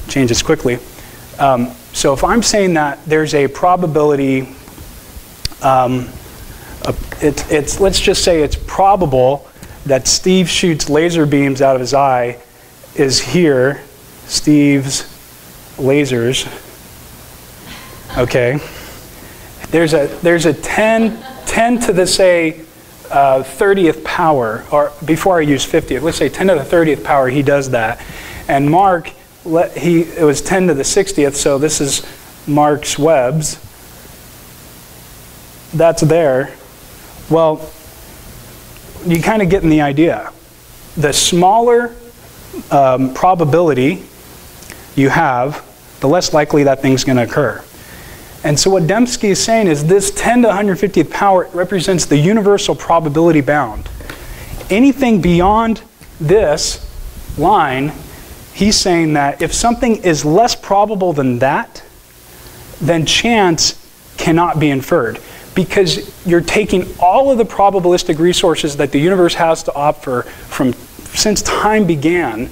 changes quickly. So if I'm saying that there's a probability, let's just say it's probable that Steve shoots laser beams out of his eye is here, Steve's lasers, okay? There's a 10 to the, say, 30th power, or before I use 50th, let's say 10 to the 30th power, he does that. And Mark, it was 10 to the 60th, so this is Mark's webs. That's there. Well, you kind of getting the idea. The smaller probability you have, the less likely that thing's going to occur. And so what Dembski is saying is this 10 to 150th power represents the universal probability bound. Anything beyond this line, he's saying that if something is less probable than that, then chance cannot be inferred, because you're taking all of the probabilistic resources that the universe has to offer since time began,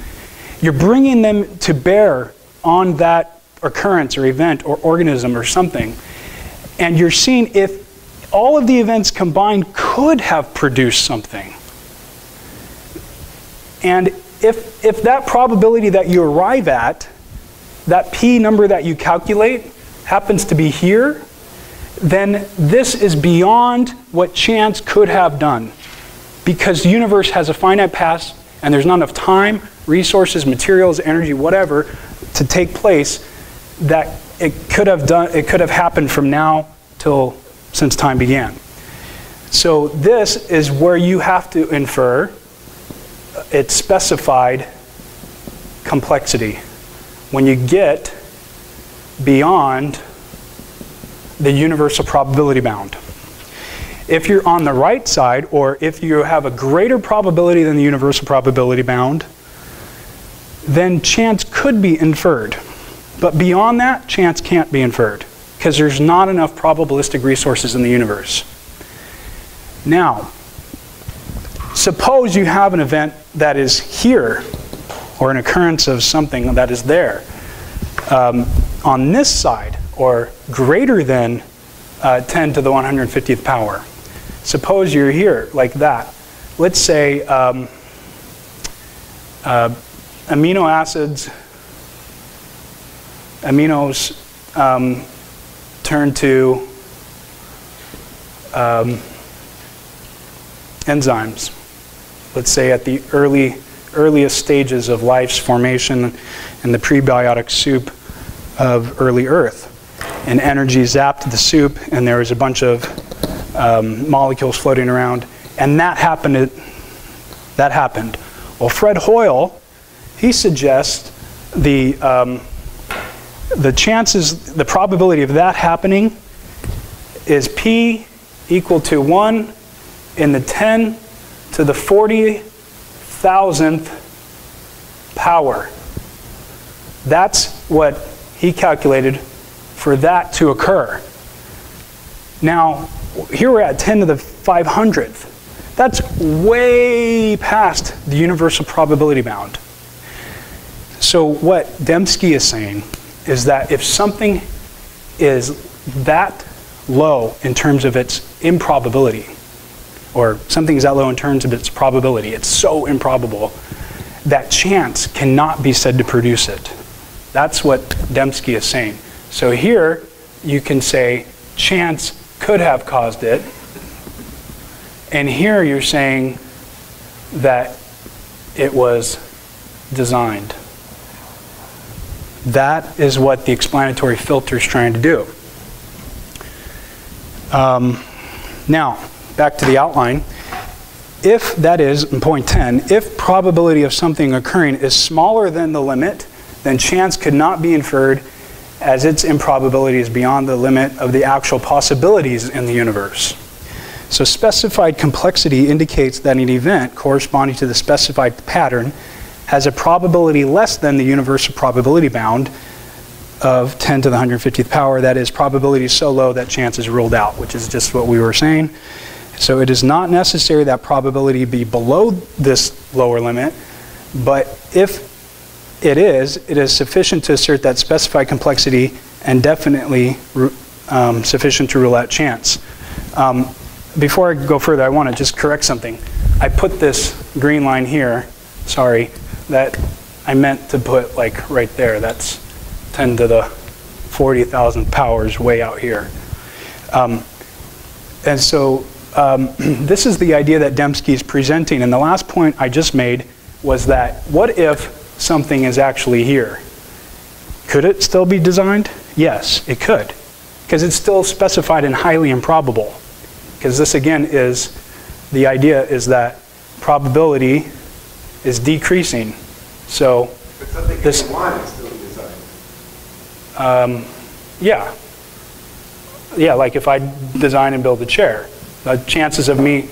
you're bringing them to bear on that occurrence or event or organism or something, and you're seeing if all of the events combined could have produced something. And if that probability that you arrive at, that p number that you calculate, happens to be here, then this is beyond what chance could have done, because the universe has a finite past and there's not enough time, resources, materials, energy, whatever, to take place that it could have happened from now till since time began. So this is where you have to infer its specified complexity when you get beyond the universal probability bound. If you're on the right side, or if you have a greater probability than the universal probability bound, then chance could be inferred. But beyond that, chance can't be inferred, because there's not enough probabilistic resources in the universe. Now, suppose you have an event that is here, or an occurrence of something that is there, on this side, or greater than 10 to the 150th power. Suppose you're here, like that. Let's say amino acids, aminos turn to enzymes. Let's say at the earliest stages of life's formation in the prebiotic soup of early Earth. And energy zapped the soup, and there was a bunch of molecules floating around, and that happened. Well, Fred Hoyle, he suggests the chances, the probability of that happening is p equal to 1 in the 10 to the 40,000th power. That's what he calculated for that to occur. Now, here we're at 10 to the 500th. That's way past the universal probability bound. So what Dembski is saying is that if something is that low in terms of its improbability, or something is that low in terms of its probability, it's so improbable that chance cannot be said to produce it. That's what Dembski is saying. So here you can say chance could have caused it, and here you're saying that it was designed. That is what the explanatory filter is trying to do. Now, back to the outline. If, that is, in point 10, if probability of something occurring is smaller than the limit, then chance could not be inferred, as its improbability is beyond the limit of the actual possibilities in the universe. So specified complexity indicates that an event corresponding to the specified pattern has a probability less than the universal probability bound of 10 to the 150th power. That is, probability is so low that chance is ruled out, which is just what we were saying. So it is not necessary that probability be below this lower limit, but if it is sufficient to assert that specified complexity and definitely sufficient to rule out chance. Before I go further, I want to just correct something. I put this green line here, sorry, that I meant to put like right there. That's 10 to the 40,000 powers way out here. And so this is the idea that Dembski is presenting. And the last point I just made was that what if something is actually here? Could it still be designed? Yes, it could. Because it's still specified and highly improbable. Because this again is, the idea is that probability is decreasing. So But something this, you want is still designed. yeah. Yeah, like if I design and build a chair, the chances of me,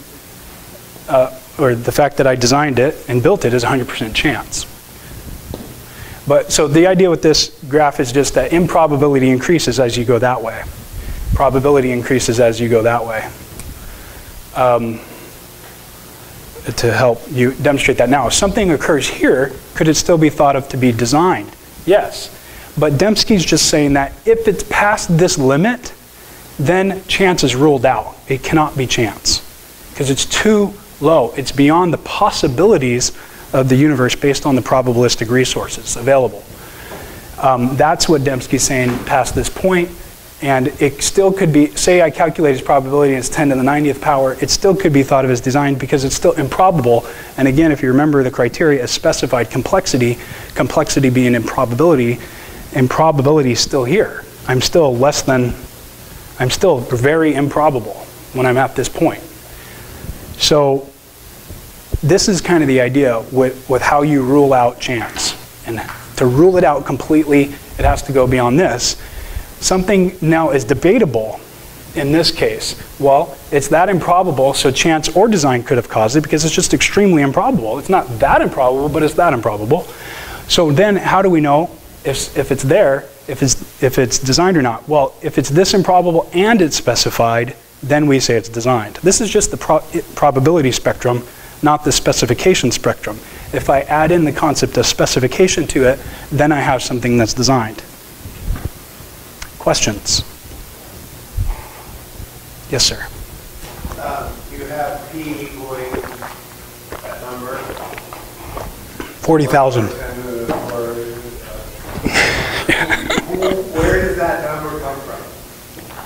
or the fact that I designed it and built it is 100% chance. But so the idea with this graph is just that improbability increases as you go that way. Probability increases as you go that way. To help you demonstrate that. Now, if something occurs here, could it still be thought of to be designed? Yes. But Dembski's just saying that if it's past this limit, then chance is ruled out. It cannot be chance. Because it's too low. It's beyond the possibilities of the universe based on the probabilistic resources available. That's what Dembski's saying past this point. And it still could be, say I calculate its probability and it's 10 to the 90th power, it still could be thought of as designed because it's still improbable. And again, if you remember the criteria as specified complexity, complexity being improbability, improbability is still here. I'm still very improbable when I'm at this point. So this is kind of the idea with how you rule out chance. And to rule it out completely, it has to go beyond this. Something now is debatable in this case. Well, it's that improbable, so chance or design could have caused it because it's just extremely improbable. It's not that improbable, but it's that improbable. So then how do we know if it's there, if it's designed or not? Well, if it's this improbable and it's specified, then we say it's designed. This is just the probability spectrum, not the specification spectrum. If I add in the concept of specification to it, then I have something that's designed. Questions? Yes, sir. You have P equaling that number. 40,000. Where does that number come from?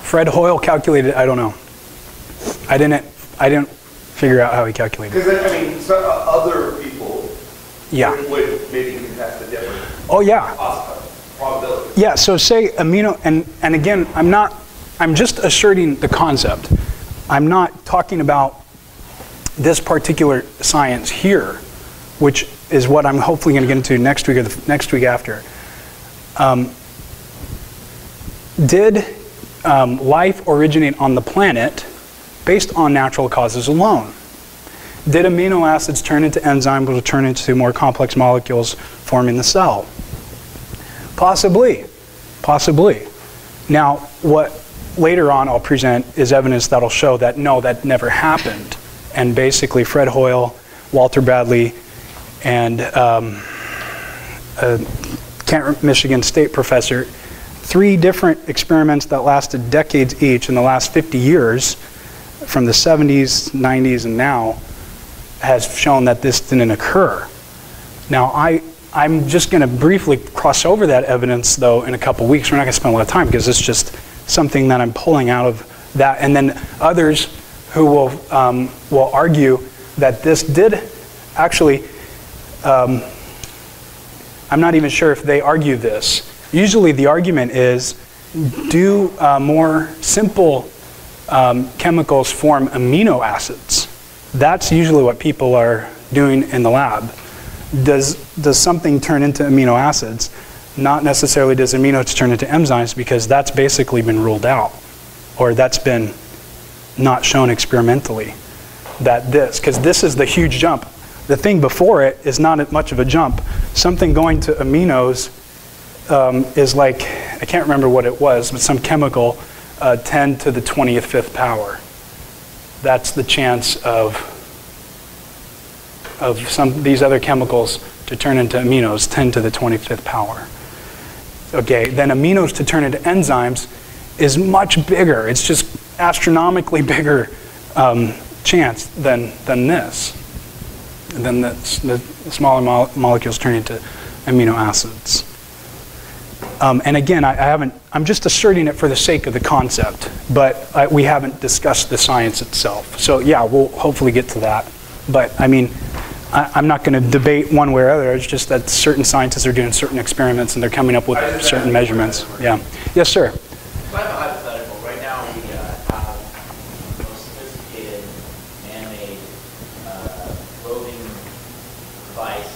Fred Hoyle calculated, I don't know. I didn't figure out how he calculated it. Because, I mean, other people would maybe contest the difference. Oh, yeah. Probability. Yeah, so say amino, and again, I'm just asserting the concept. I'm not talking about this particular science here, which is what I'm hopefully going to get into next week or the next week after. Did life originate on the planet based on natural causes alone? Did amino acids turn into enzymes or turn into more complex molecules forming the cell? Possibly. Possibly. Now, what later on I'll present is evidence that'll show that no, that never happened. And basically Fred Hoyle, Walter Bradley, and Michigan State professor, 3 different experiments that lasted decades each in the last 50 years, from the 70s, 90s, and now, has shown that this didn't occur. Now, I'm just going to briefly cross over that evidence, though, in a couple weeks. We're not going to spend a lot of time because it's just something that I'm pulling out of that. And then others who will argue that this did actually, I'm not even sure if they argue this. Usually the argument is, do more simple chemicals form amino acids? That's usually what people are doing in the lab. Does something turn into amino acids? Not necessarily does aminos turn into enzymes, because that's basically been ruled out, or that's been not shown experimentally. Because this is the huge jump. the thing before it is not much of a jump. Something going to aminos is like, I can't remember what it was, but some chemical 10 to the 25th power. That's the chance of these other chemicals to turn into aminos, 10 to the 25th power. Okay, then aminos to turn into enzymes is much bigger. It's just astronomically bigger chance than this. Then the smaller molecules turn into amino acids. And again, I'm just asserting it for the sake of the concept, but we haven't discussed the science itself. So yeah, we'll hopefully get to that. But I mean, I'm not going to debate one way or other. It's just that certain scientists are doing certain experiments and they're coming up with certain measurements. Yeah. Yes, sir. So I have a hypothetical. Right now we have the most sophisticated man-made roving device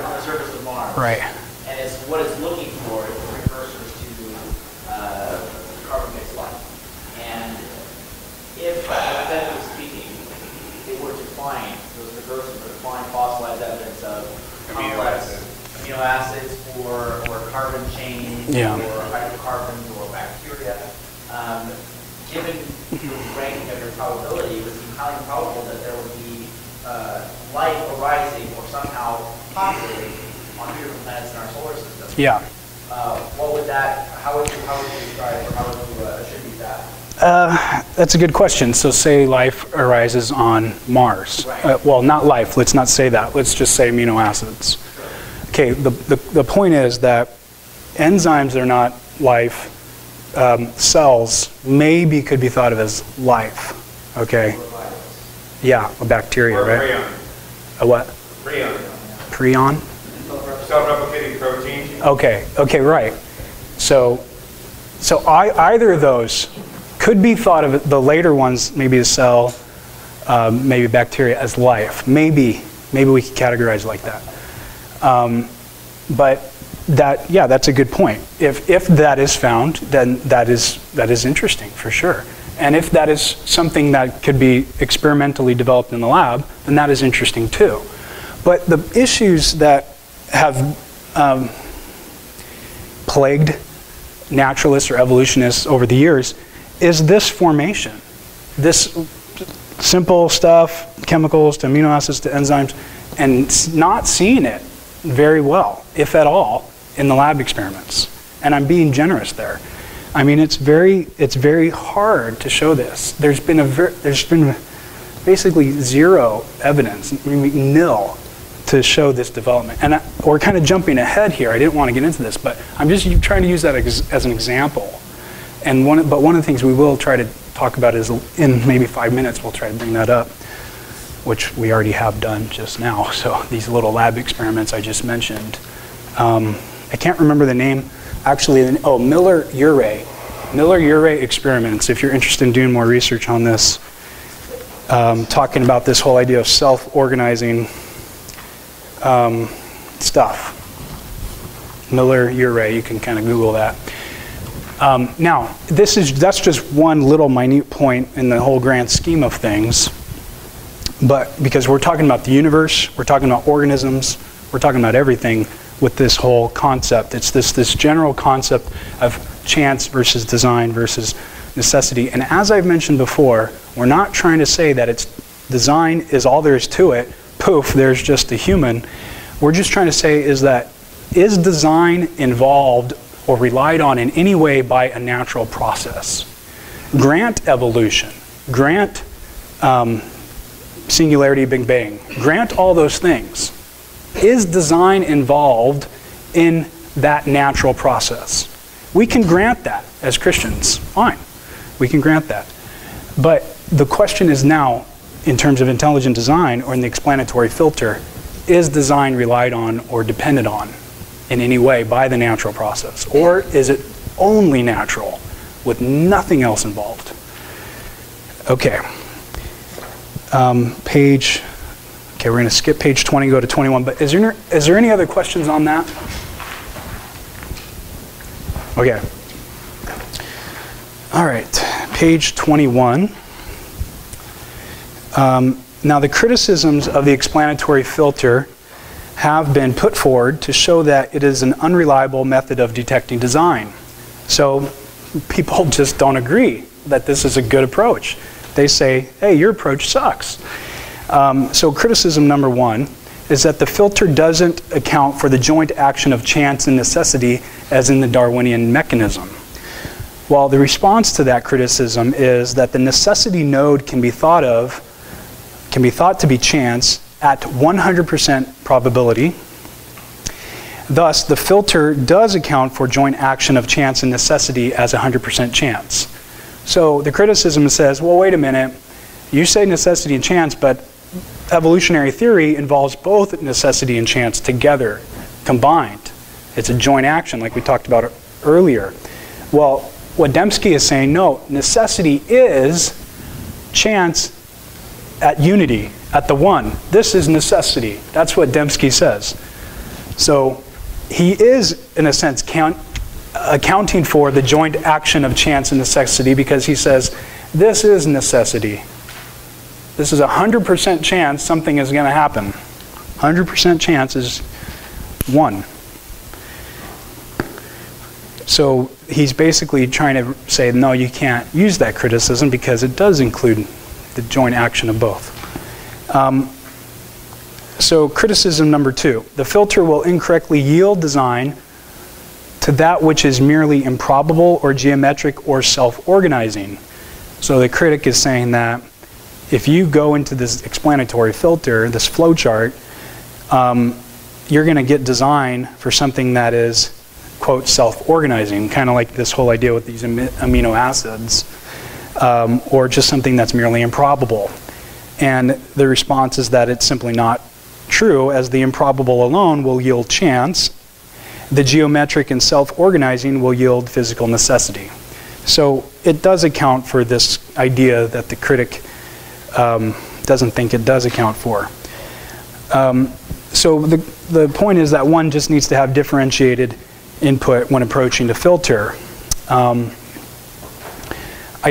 on the surface of Mars. Right. And what it's looking for is precursors to carbon-based life. And if, hypothetically speaking, it were to find those precursors, or to find fossilized evidence of complex amino acids or carbon chains or hydrocarbons or bacteria, given the ranking of your probability, it would seem highly probable that there would be life arising or somehow populating on two different planets in our solar system. Yeah. What would that? How would you describe, or how would you attribute that? That's a good question. So say life arises on Mars. Right. Well, not life. Let's not say that. Let's just say amino acids. Okay. The point is that enzymes are not life. Cells maybe could be thought of as life. Okay. Yeah, a bacteria, Or right? prion. A what? Prion. Prion. Self-replicating protein. Okay, right. So either of those could be thought of, the later ones, maybe a cell, maybe bacteria, as life. Maybe we could categorize it like that. But that's a good point. If that is found, then that is interesting for sure. And if that is something that could be experimentally developed in the lab, then that is interesting too. But the issues that have plagued naturalists or evolutionists over the years is this formation. This simple stuff, chemicals to amino acids to enzymes, and not seeing it very well, if at all, in the lab experiments. And I'm being generous there. I mean, it's very hard to show this. There's been basically zero evidence, nil, to show this development. And we're kind of jumping ahead here. I didn't want to get into this, but I'm just trying to use that as an example. And one of the things we will try to talk about is, in maybe 5 minutes, we'll try to bring that up, which we already have done just now. So these little lab experiments I just mentioned. I can't remember the name. Actually, Miller-Urey experiments, if you're interested in doing more research on this, talking about this whole idea of self-organizing stuff. Miller-Urey, you can kind of Google that. Now, that's just one little minute point in the whole grand scheme of things. But because we're talking about the universe, we're talking about organisms, we're talking about everything with this whole concept. It's this general concept of chance versus design versus necessity. And as I've mentioned before, we're not trying to say that it's design is all there is to it. Poof, there's just a human. We're just trying to say is design involved or relied on in any way by a natural process? Grant evolution, grant singularity, Big Bang, grant all those things. Is design involved in that natural process? We can grant that as Christians, fine. We can grant that. But the question is now, in terms of intelligent design or in the explanatory filter, is design relied on or dependent on in any way by the natural process? Or is it only natural with nothing else involved? Okay. Okay, we're going to skip page 20, go to 21. But is there any other questions on that? Okay. All right, page 21. Now, the criticisms of the explanatory filter have been put forward to show that it is an unreliable method of detecting design. So people just don't agree that this is a good approach. They say, hey, your approach sucks. So criticism number one is that the filter doesn't account for the joint action of chance and necessity as in the Darwinian mechanism. While the response to that criticism is that the necessity node can be thought to be chance at 100% probability. Thus, the filter does account for joint action of chance and necessity as 100% chance. So the criticism says, well, wait a minute, you say necessity and chance, but evolutionary theory involves both necessity and chance together, combined. It's a joint action like we talked about earlier. Well, what Dembski is saying, no, necessity is chance at unity, at the one. This is necessity. That's what Dembski says. So he is, in a sense, accounting for the joint action of chance and necessity because he says, this is necessity. This is 100% chance something is going to happen. 100% chance is 1. So he's basically trying to say, no, you can't use that criticism because it does include the joint action of both. So criticism number 2, the filter will incorrectly yield design to that which is merely improbable or geometric or self-organizing. So the critic is saying that if you go into this explanatory filter, this flowchart, you're going to get design for something that is, quote, self-organizing, kind of like this whole idea with these amino acids, or just something that's merely improbable. And the response is that it's simply not true, as the improbable alone will yield chance. The geometric and self-organizing will yield physical necessity. So it does account for this idea that the critic doesn't think it does account for. So the point is that one just needs to have differentiated input when approaching the filter. I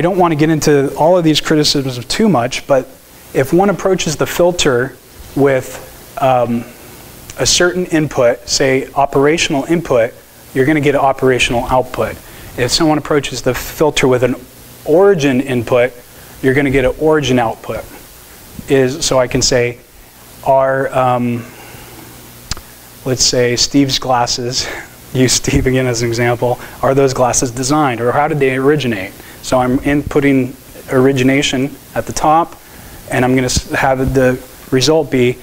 don't want to get into all of these criticisms too much, but if one approaches the filter with a certain input, say operational input, you're going to get an operational output. If someone approaches the filter with an origin input, you're going to get an origin output. So I can say, let's say Steve's glasses, use Steve again as an example, are those glasses designed, or how did they originate? So I'm inputting origination at the top, and I'm going to have the result be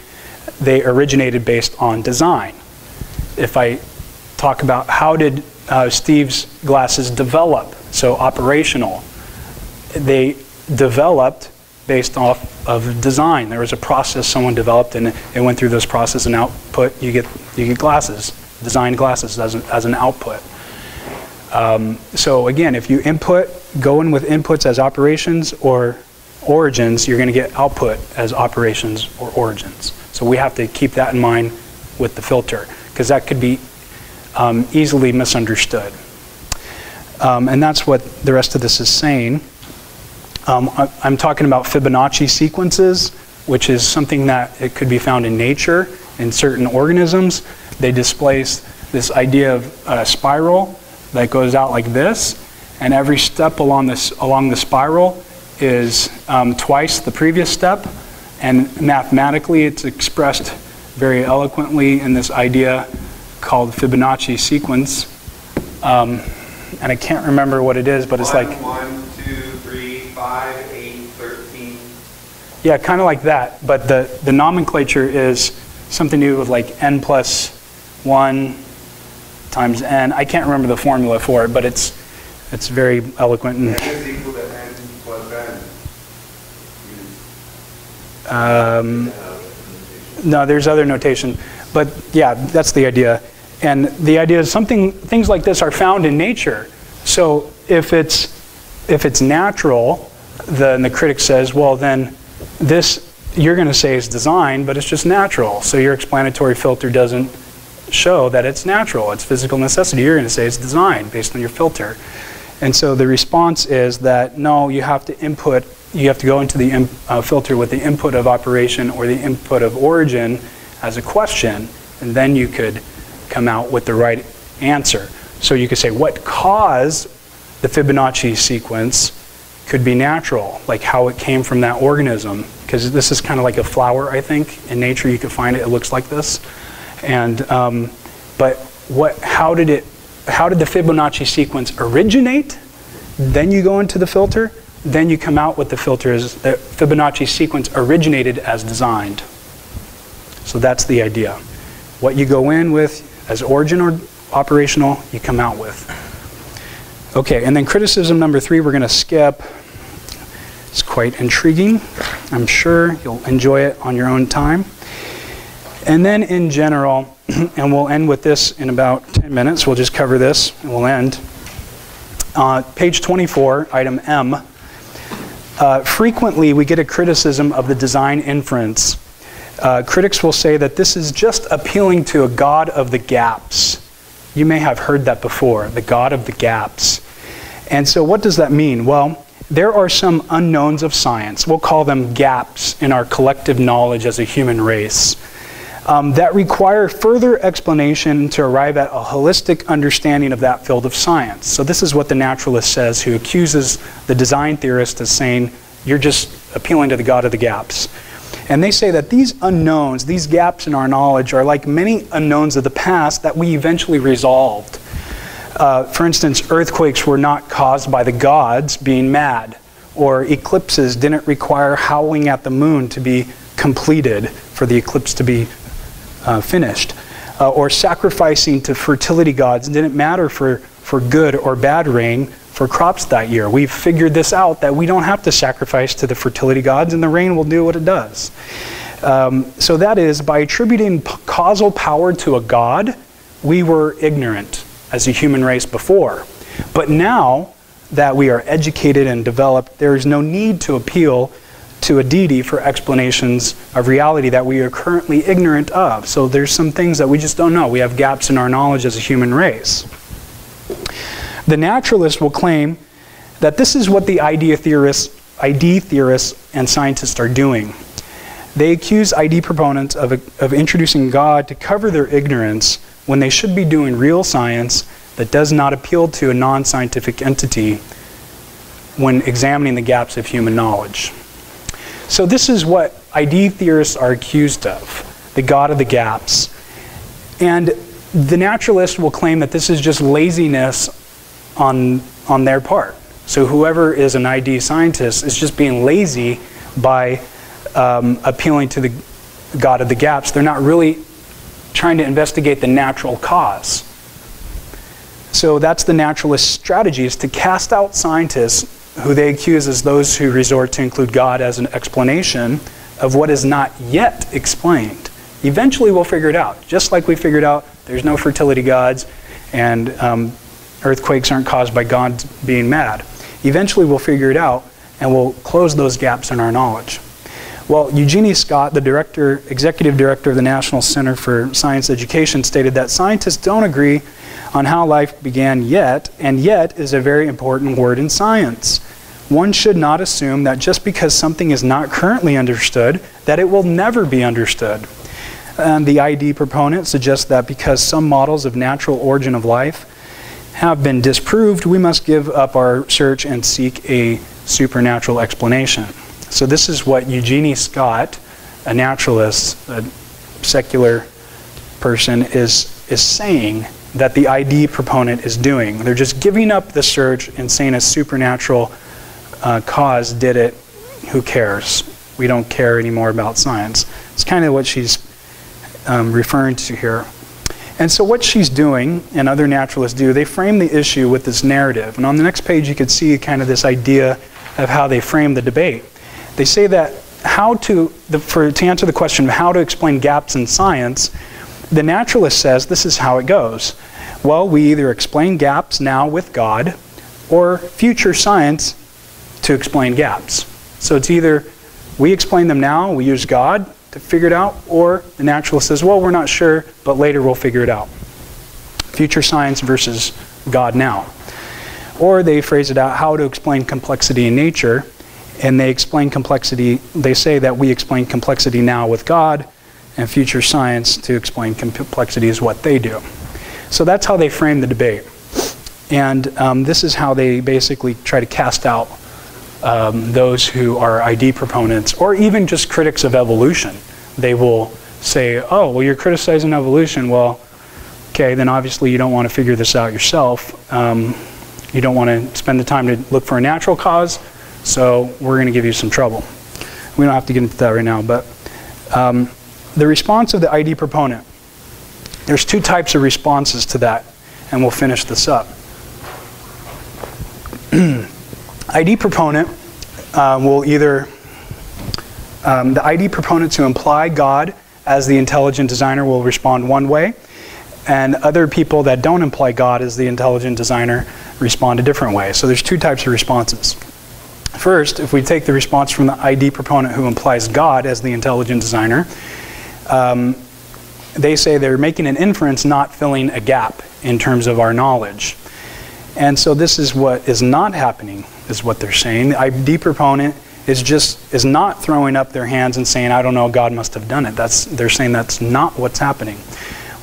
they originated based on design. If I talk about how did Steve's glasses develop, so operational, they developed based off of design. There was a process someone developed, and it went through those processes and output. You get glasses, designed glasses as an output. So again, if you go in with inputs as operations or origins, you're going to get output as operations or origins. So we have to keep that in mind with the filter, because that could be easily misunderstood. And that's what the rest of this is saying. I'm talking about Fibonacci sequences, which is something that it could be found in nature in certain organisms. They displace this idea of a spiral that goes out like this, and every step along the spiral is twice the previous step, and mathematically it's expressed very eloquently in this idea called Fibonacci sequence. And I can't remember what it is, but it's like 1, 2, 3, 5, 8, 13. Yeah, kind of like that. But the nomenclature is something to do with like n plus 1 times n. I can't remember the formula for it, but it's very eloquent. And, N is equal to n plus n. No, there's other notation. But yeah, that's the idea. And the idea is things like this are found in nature. So if it's natural, then the critic says, well, then this you're going to say is design, but it's just natural. So your explanatory filter doesn't show that it's natural. It's physical necessity. You're going to say it's design based on your filter. And so the response is that no, you have to input you have to go into the filter with the input of operation or the input of origin as a question, and then you could come out with the right answer. So you could say, what caused the Fibonacci sequence could be natural, like how it came from that organism. Because this is kind of like a flower, I think. In nature, you could find it. It looks like this. And but how did the Fibonacci sequence originate? Then you go into the filter. Then you come out with the filter as the Fibonacci sequence originated as designed. So that's the idea. What you go in with as origin or operational, you come out with. Okay, and then criticism number 3, we're going to skip. It's quite intriguing. I'm sure you'll enjoy it on your own time. And then in general, and we'll end with this in about 10 minutes. We'll just cover this and we'll end. Page 24, item M. Frequently, we get a criticism of the design inference. Critics will say that this is just appealing to a God of the gaps. You may have heard that before, the God of the gaps. And so what does that mean? Well, there are some unknowns of science. We'll call them gaps in our collective knowledge as a human race that require further explanation to arrive at a holistic understanding of that field of science. So this is what the naturalist says, who accuses the design theorist of saying, you're just appealing to the God of the gaps. And they say that these unknowns, these gaps in our knowledge, are like many unknowns of the past that we eventually resolved. For instance, earthquakes were not caused by the gods being mad, or eclipses didn't require howling at the moon to be completed for the eclipse to be finished, or sacrificing to fertility gods didn't matter for good or bad rain for crops that year. We've figured this out, that we don't have to sacrifice to the fertility gods and the rain will do what it does. So that is, by attributing causal power to a god, we were ignorant as a human race before. But now that we are educated and developed, there is no need to appeal to a deity for explanations of reality that we are currently ignorant of. So there's some things that we just don't know. We have gaps in our knowledge as a human race. The naturalist will claim that this is what the ID theorists and scientists are doing. They accuse ID proponents of introducing God to cover their ignorance when they should be doing real science that does not appeal to a non-scientific entity when examining the gaps of human knowledge. So this is what ID theorists are accused of, the God of the gaps. And the naturalist will claim that this is just laziness on their part. So whoever is an ID scientist is just being lazy by appealing to the God of the gaps. They're not really trying to investigate the natural cause. So that's the naturalist strategy, is to cast out scientists who they accuse as those who resort to include God as an explanation of what is not yet explained. Eventually we'll figure it out. Just like we figured out there's no fertility gods and earthquakes aren't caused by God being mad. Eventually we'll figure it out and we'll close those gaps in our knowledge. Well, Eugenie Scott, the executive director of the National Center for Science Education, stated that scientists don't agree on how life began yet, and yet is a very important word in science. One should not assume that just because something is not currently understood, that it will never be understood. And the ID proponent suggests that because some models of natural origin of life have been disproved, we must give up our search and seek a supernatural explanation. So this is what Eugenie Scott, a naturalist, a secular person, is saying that the ID proponent is doing. They're just giving up the search and saying a supernatural cause did it. Who cares? We don't care anymore about science. It's kind of what she's referring to here. And so what she's doing, and other naturalists do, they frame the issue with this narrative. And on the next page you could see kind of this idea of how they frame the debate. They say that to answer the question of how to explain gaps in science, the naturalist says this is how it goes. Well, we either explain gaps now with God or future science to explain gaps. So it's either we explain them now, we use God to figure it out, or the naturalist says, well, we're not sure, but later we'll figure it out. Future science versus God now. Or they phrase it out, how to explain complexity in nature. And they explain complexity. They say that we explain complexity now with God, and future science to explain complexity is what they do. So that's how they frame the debate. And this is how they basically try to cast out those who are ID proponents, or even just critics of evolution. They will say, oh, well, you're criticizing evolution. Well, okay, then obviously you don't want to figure this out yourself. You don't want to spend the time to look for a natural cause, so we're going to give you some trouble. We don't have to get into that right now, but the response of the ID proponent, there's two types of responses to that, and we'll finish this up. ID proponent will either, the ID proponents who imply God as the intelligent designer will respond one way, and other people that don't imply God as the intelligent designer respond a different way. So there's two types of responses. First, if we take the response from the ID proponent who implies God as the intelligent designer, they say they're making an inference, not filling a gap in terms of our knowledge. And so this is what is not happening, is what they're saying. The ID proponent is not throwing up their hands and saying, I don't know, God must have done it. They're saying that's not what's happening.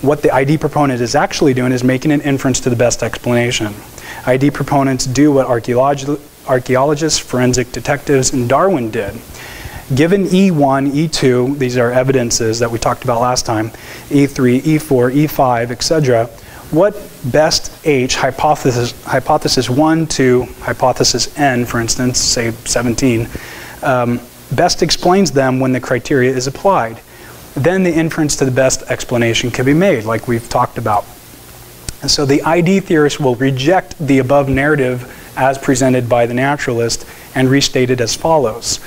What the ID proponent is actually doing is making an inference to the best explanation. ID proponents do what archaeologists, forensic detectives, and Darwin did. Given E1, E2, these are evidences that we talked about last time, E3, E4, E5, etc., what best H, hypothesis 1 to hypothesis N, for instance, say 17, best explains them when the criteria is applied. Then the inference to the best explanation can be made, like we've talked about. And so the ID theorist will reject the above narrative as presented by the naturalist and restate it as follows.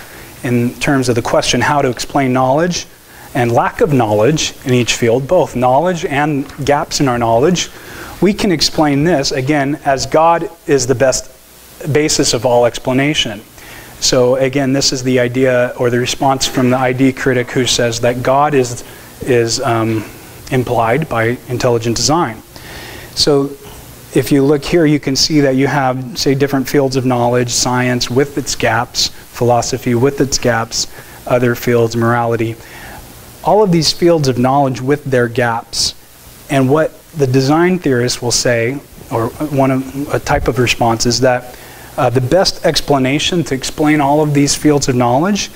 In terms of the question how to explain knowledge and lack of knowledge in each field, both knowledge and gaps in our knowledge, we can explain this, again, as God is the best basis of all explanation. So again, this is the idea or the response from the ID critic who says that God is implied by intelligent design. So if you look here, you can see that you have, say, different fields of knowledge, science with its gaps, philosophy with its gaps, other fields, morality. All of these fields of knowledge with their gaps. And what the design theorists will say, or a type of response, is that the best explanation to explain all of these fields of knowledge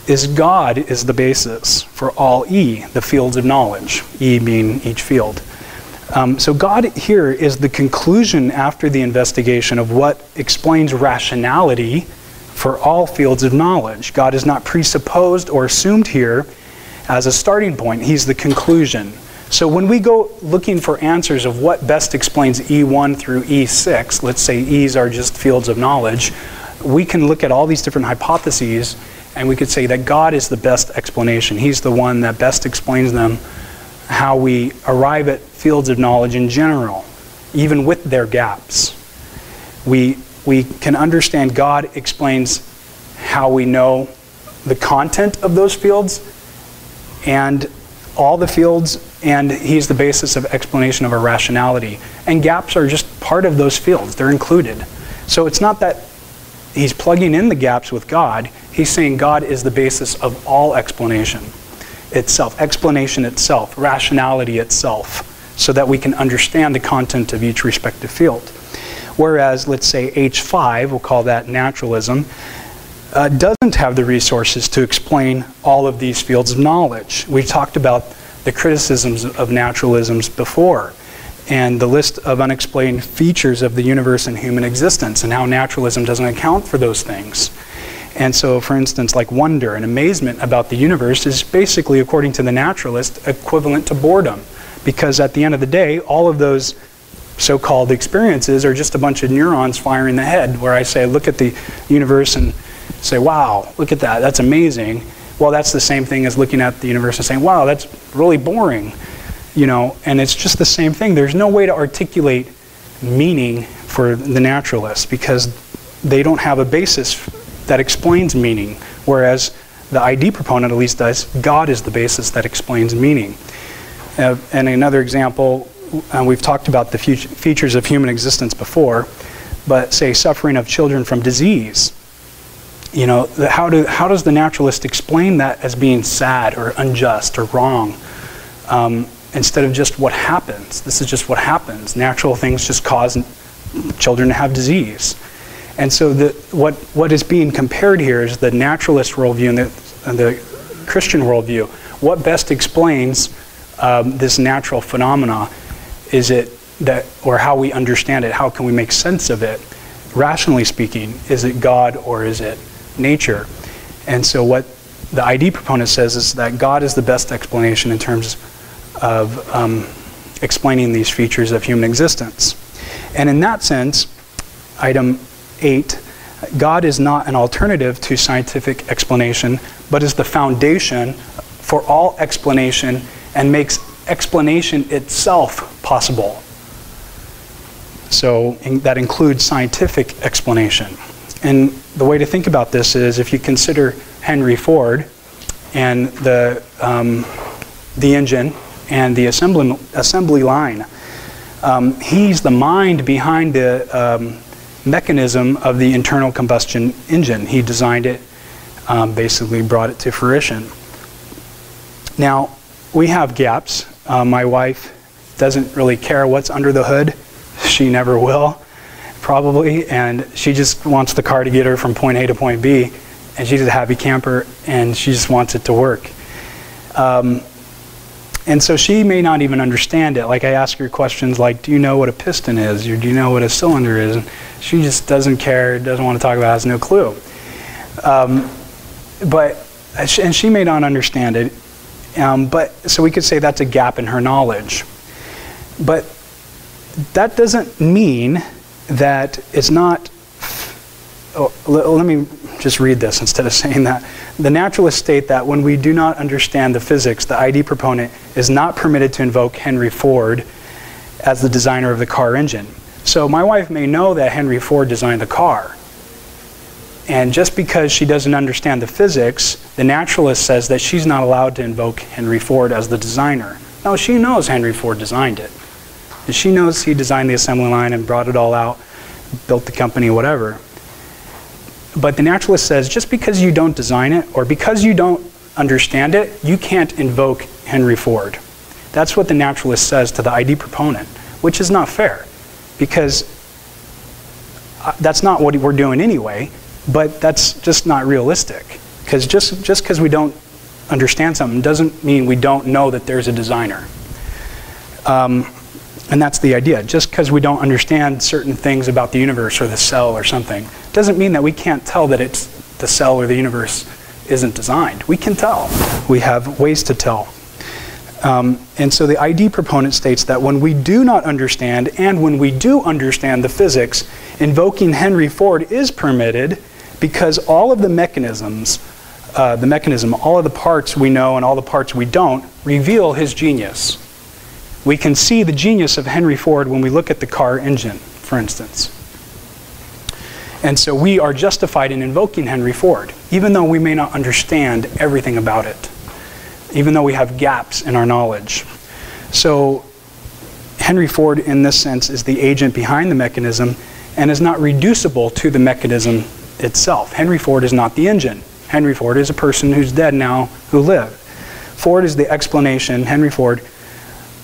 is God is the basis for all E, the fields of knowledge, E being each field. So God here is the conclusion after the investigation of what explains rationality for all fields of knowledge. God is not presupposed or assumed here as a starting point. He's the conclusion. So when we go looking for answers of what best explains E1 through E6, let's say E's are just fields of knowledge, we can look at all these different hypotheses and we could say that God is the best explanation. He's the one that best explains them, how we arrive at fields of knowledge in general, even with their gaps. We can understand God explains how we know the content of those fields and all the fields, and he's the basis of explanation of our rationality. And gaps are just part of those fields. They're included. So it's not that he's plugging in the gaps with God. He's saying God is the basis of all explanation itself, explanation itself, rationality itself, so that we can understand the content of each respective field. Whereas, let's say H5, we'll call that naturalism, doesn't have the resources to explain all of these fields of knowledge. We talked about the criticisms of naturalisms before, and the list of unexplained features of the universe and human existence, and how naturalism doesn't account for those things. And so, for instance, like wonder and amazement about the universe is basically, according to the naturalist, equivalent to boredom. Because at the end of the day, all of those so-called experiences are just a bunch of neurons firing in the head, where I say, look at the universe and say, wow, look at that, that's amazing. Well, that's the same thing as looking at the universe and saying, wow, that's really boring. You know, and it's just the same thing. There's no way to articulate meaning for the naturalists because they don't have a basis that explains meaning, whereas the ID proponent at least does. God is the basis that explains meaning. And another example, we've talked about the features of human existence before, but say suffering of children from disease. You know, how does the naturalist explain that as being sad or unjust or wrong, instead of just what happens? This is just what happens. Natural things just cause children to have disease. And so what is being compared here is the naturalist worldview and the Christian worldview. What best explains this natural phenomena? Is it that, or how we understand it, how can we make sense of it? Rationally speaking, is it God or is it nature? And so what the ID proponent says is that God is the best explanation in terms of explaining these features of human existence. And in that sense, item 8, God is not an alternative to scientific explanation, but is the foundation for all explanation and makes explanation itself possible. So that includes scientific explanation. And the way to think about this is if you consider Henry Ford and the engine and the assembly line, he's the mind behind the mechanism of the internal combustion engine. He designed it, basically brought it to fruition. Now, we have gaps. My wife doesn't really care what's under the hood. She never will, probably, and she just wants the car to get her from point A to point B, and she's a happy camper, and she just wants it to work. And so she may not even understand it. Like I ask her questions like, do you know what a piston is? Or do you know what a cylinder is? And she just doesn't care, doesn't want to talk about it, has no clue. And she may not understand it. So we could say that's a gap in her knowledge. But that doesn't mean that it's not. Let me just read this instead of saying that. The naturalists state that when we do not understand the physics, the ID proponent is not permitted to invoke Henry Ford as the designer of the car engine. So my wife may know that Henry Ford designed the car. And just because she doesn't understand the physics, the naturalist says that she's not allowed to invoke Henry Ford as the designer. No, she knows Henry Ford designed it. And she knows he designed the assembly line and brought it all out, built the company, whatever. But the naturalist says just because you don't design it or because you don't understand it, you can't invoke Henry Ford. That's what the naturalist says to the ID proponent, which is not fair because that's not what we're doing anyway. But that's just not realistic. Because just because we don't understand something doesn't mean we don't know that there's a designer. And that's the idea. Just because we don't understand certain things about the universe or the cell or something doesn't mean that we can't tell that it's the cell or the universe isn't designed. We can tell. We have ways to tell. And so the ID proponent states that when we do not understand and when we do understand the physics, invoking Henry Ford is permitted because all of the mechanisms, all of the parts we know and all the parts we don't, reveal his genius. We can see the genius of Henry Ford when we look at the car engine, for instance. And so we are justified in invoking Henry Ford, even though we may not understand everything about it, even though we have gaps in our knowledge. So Henry Ford, in this sense, is the agent behind the mechanism and is not reducible to the mechanism itself. Henry Ford is not the engine. Henry Ford is a person who's dead now who lived. Ford is the explanation, Henry Ford,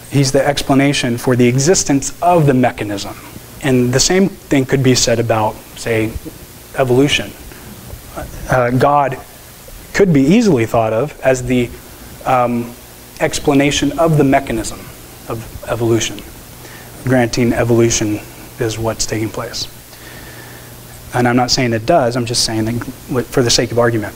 he's the explanation for the existence of the mechanism. And the same thing could be said about, say, evolution. God could be easily thought of as the explanation of the mechanism of evolution, granting evolution is what's taking place. And I'm not saying it does, I'm just saying that for the sake of argument.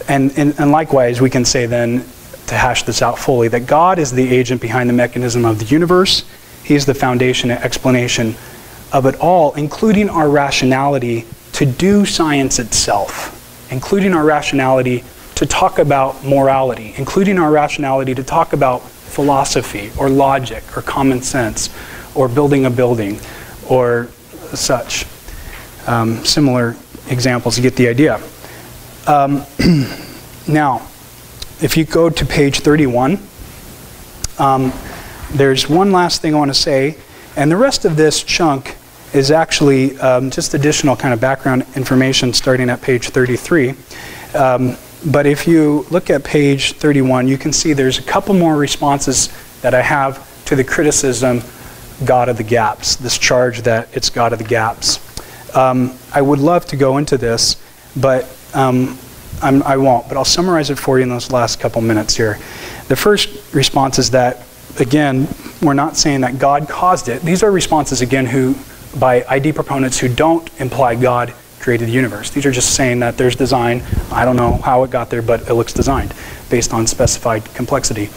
And likewise, we can say then, to hash this out fully, that God is the agent behind the mechanism of the universe. He is the foundation and explanation of it all, including our rationality to do science itself, including our rationality to talk about morality, including our rationality to talk about philosophy or logic or common sense or building a building or such. Similar examples, you get the idea. Now, if you go to page 31, there's one last thing I want to say, and the rest of this chunk is actually just additional kind of background information starting at page 33. But if you look at page 31, you can see there's a couple more responses that I have to the criticism, God of the gaps, this charge that it's God of the gaps. I would love to go into this, but I won't. But I'll summarize it for you in those last couple minutes here. The first response is that, again, we're not saying that God caused it. These are responses, again, by ID proponents who don't imply God created the universe. These are just saying that there's design. I don't know how it got there, but it looks designed based on specified complexity.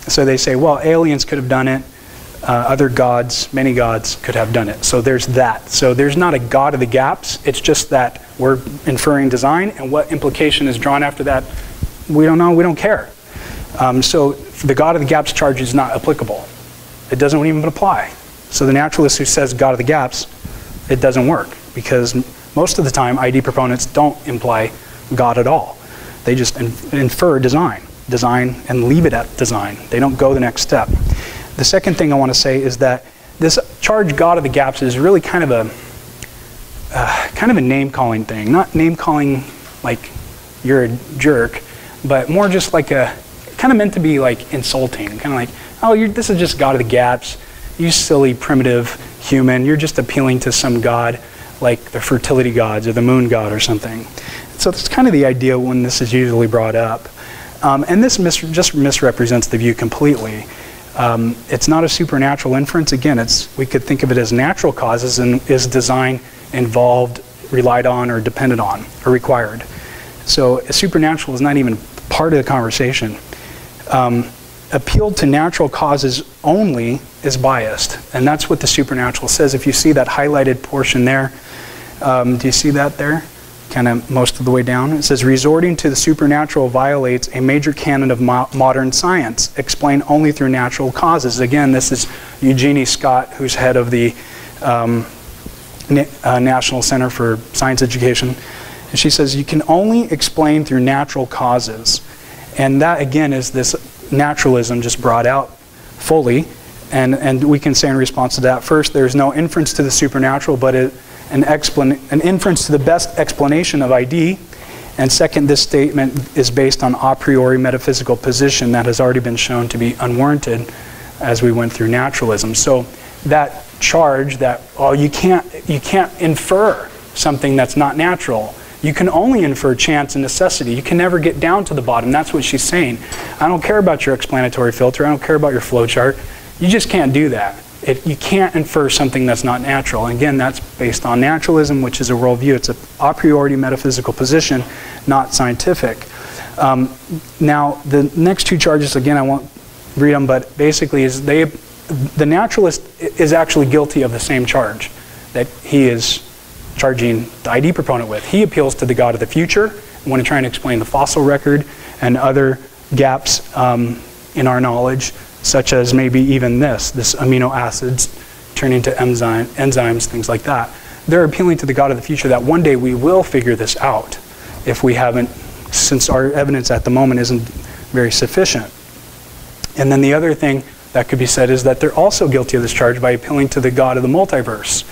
So they say, well, aliens could have done it. Other gods, many gods could have done it. So there's that. So there's not a God of the gaps. It's just that we're inferring design, and what implication is drawn after that, we don't know, we don't care. So the God of the gaps charge is not applicable. It doesn't even apply. So the naturalist who says God of the gaps, it doesn't work, because most of the time ID proponents don't imply God at all. They just infer design and leave it at design. They don't go the next step. The second thing I want to say is that this charge God of the gaps is really kind of a name-calling thing. Not name-calling like you're a jerk, but more just like kind of meant to be like insulting. Kind of like, oh, this is just God of the gaps. You silly, primitive human. You're just appealing to some god like the fertility gods or the moon god or something. So that's kind of the idea when this is usually brought up. And this just misrepresents the view completely. It's not a supernatural inference. Again, we could think of it as natural causes, and is design involved, relied on, or dependent on, or required. So supernatural is not even part of the conversation. Appeal to natural causes only is biased, and that's what the supernatural says. If you see that highlighted portion there, do you see that there? Kind of most of the way down. It says, resorting to the supernatural violates a major canon of modern science, explained only through natural causes. Again, this is Eugenie Scott, who's head of the National Center for Science Education. And she says, you can only explain through natural causes. And that, again, is this naturalism just brought out fully. And we can say in response to that, first, there's no inference to the supernatural, but an inference to the best explanation of ID. And second, this statement is based on a priori metaphysical position that has already been shown to be unwarranted as we went through naturalism. So that charge that, oh, you can't infer something that's not natural. You can only infer chance and necessity. You can never get down to the bottom. That's what she's saying. I don't care about your explanatory filter. I don't care about your flow chart. You just can't do that. You can't infer something that's not natural. And again, that's based on naturalism, which is a worldview. It's a priori metaphysical position, not scientific. Now, the next two charges, again, I won't read them, but basically the naturalist is actually guilty of the same charge that he is charging the ID proponent with. He appeals to the God of the future when trying to explain the fossil record and other gaps in our knowledge, such as maybe even this amino acids turning to enzymes, things like that. They're appealing to the God of the future that one day we will figure this out if we haven't, since our evidence at the moment isn't very sufficient. And then the other thing that could be said is that they're also guilty of this charge by appealing to the God of the multiverse,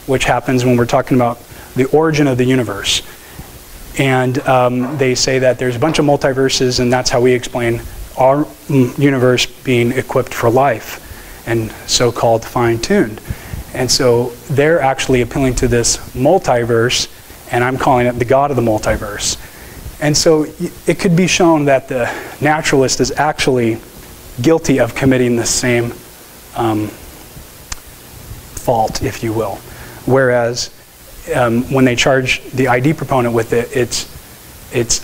which happens when we're talking about the origin of the universe. And they say that there's a bunch of multiverses, and that's how we explain our universe being equipped for life and so-called fine-tuned. And so they're actually appealing to this multiverse, and I'm calling it the God of the multiverse. And so it could be shown that the naturalist is actually guilty of committing the same fault, if you will. Whereas when they charge the ID proponent with it, it's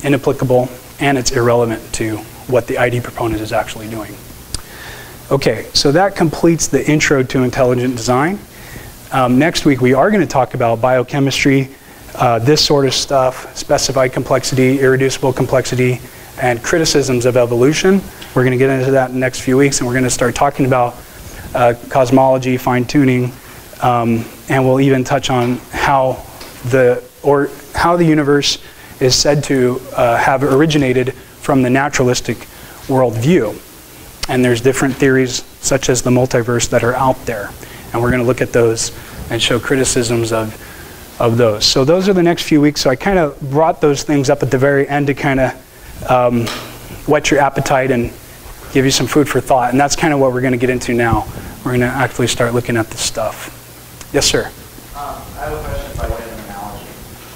inapplicable and it's irrelevant to what the ID proponent is actually doing. Okay, so that completes the intro to intelligent design. Next week we are going to talk about biochemistry, this sort of stuff, specified complexity, irreducible complexity, and criticisms of evolution. We're going to get into that in the next few weeks, and we're going to start talking about cosmology, fine-tuning, and we'll even touch on how the universe is said to have originated from the naturalistic worldview. And there's different theories, such as the multiverse, that are out there. And we're going to look at those and show criticisms of those. So those are the next few weeks. So I kind of brought those things up at the very end to kind of whet your appetite and give you some food for thought. And that's kind of what we're going to get into now. We're going to actually start looking at this stuff. Yes, sir? I have a question by way of an analogy.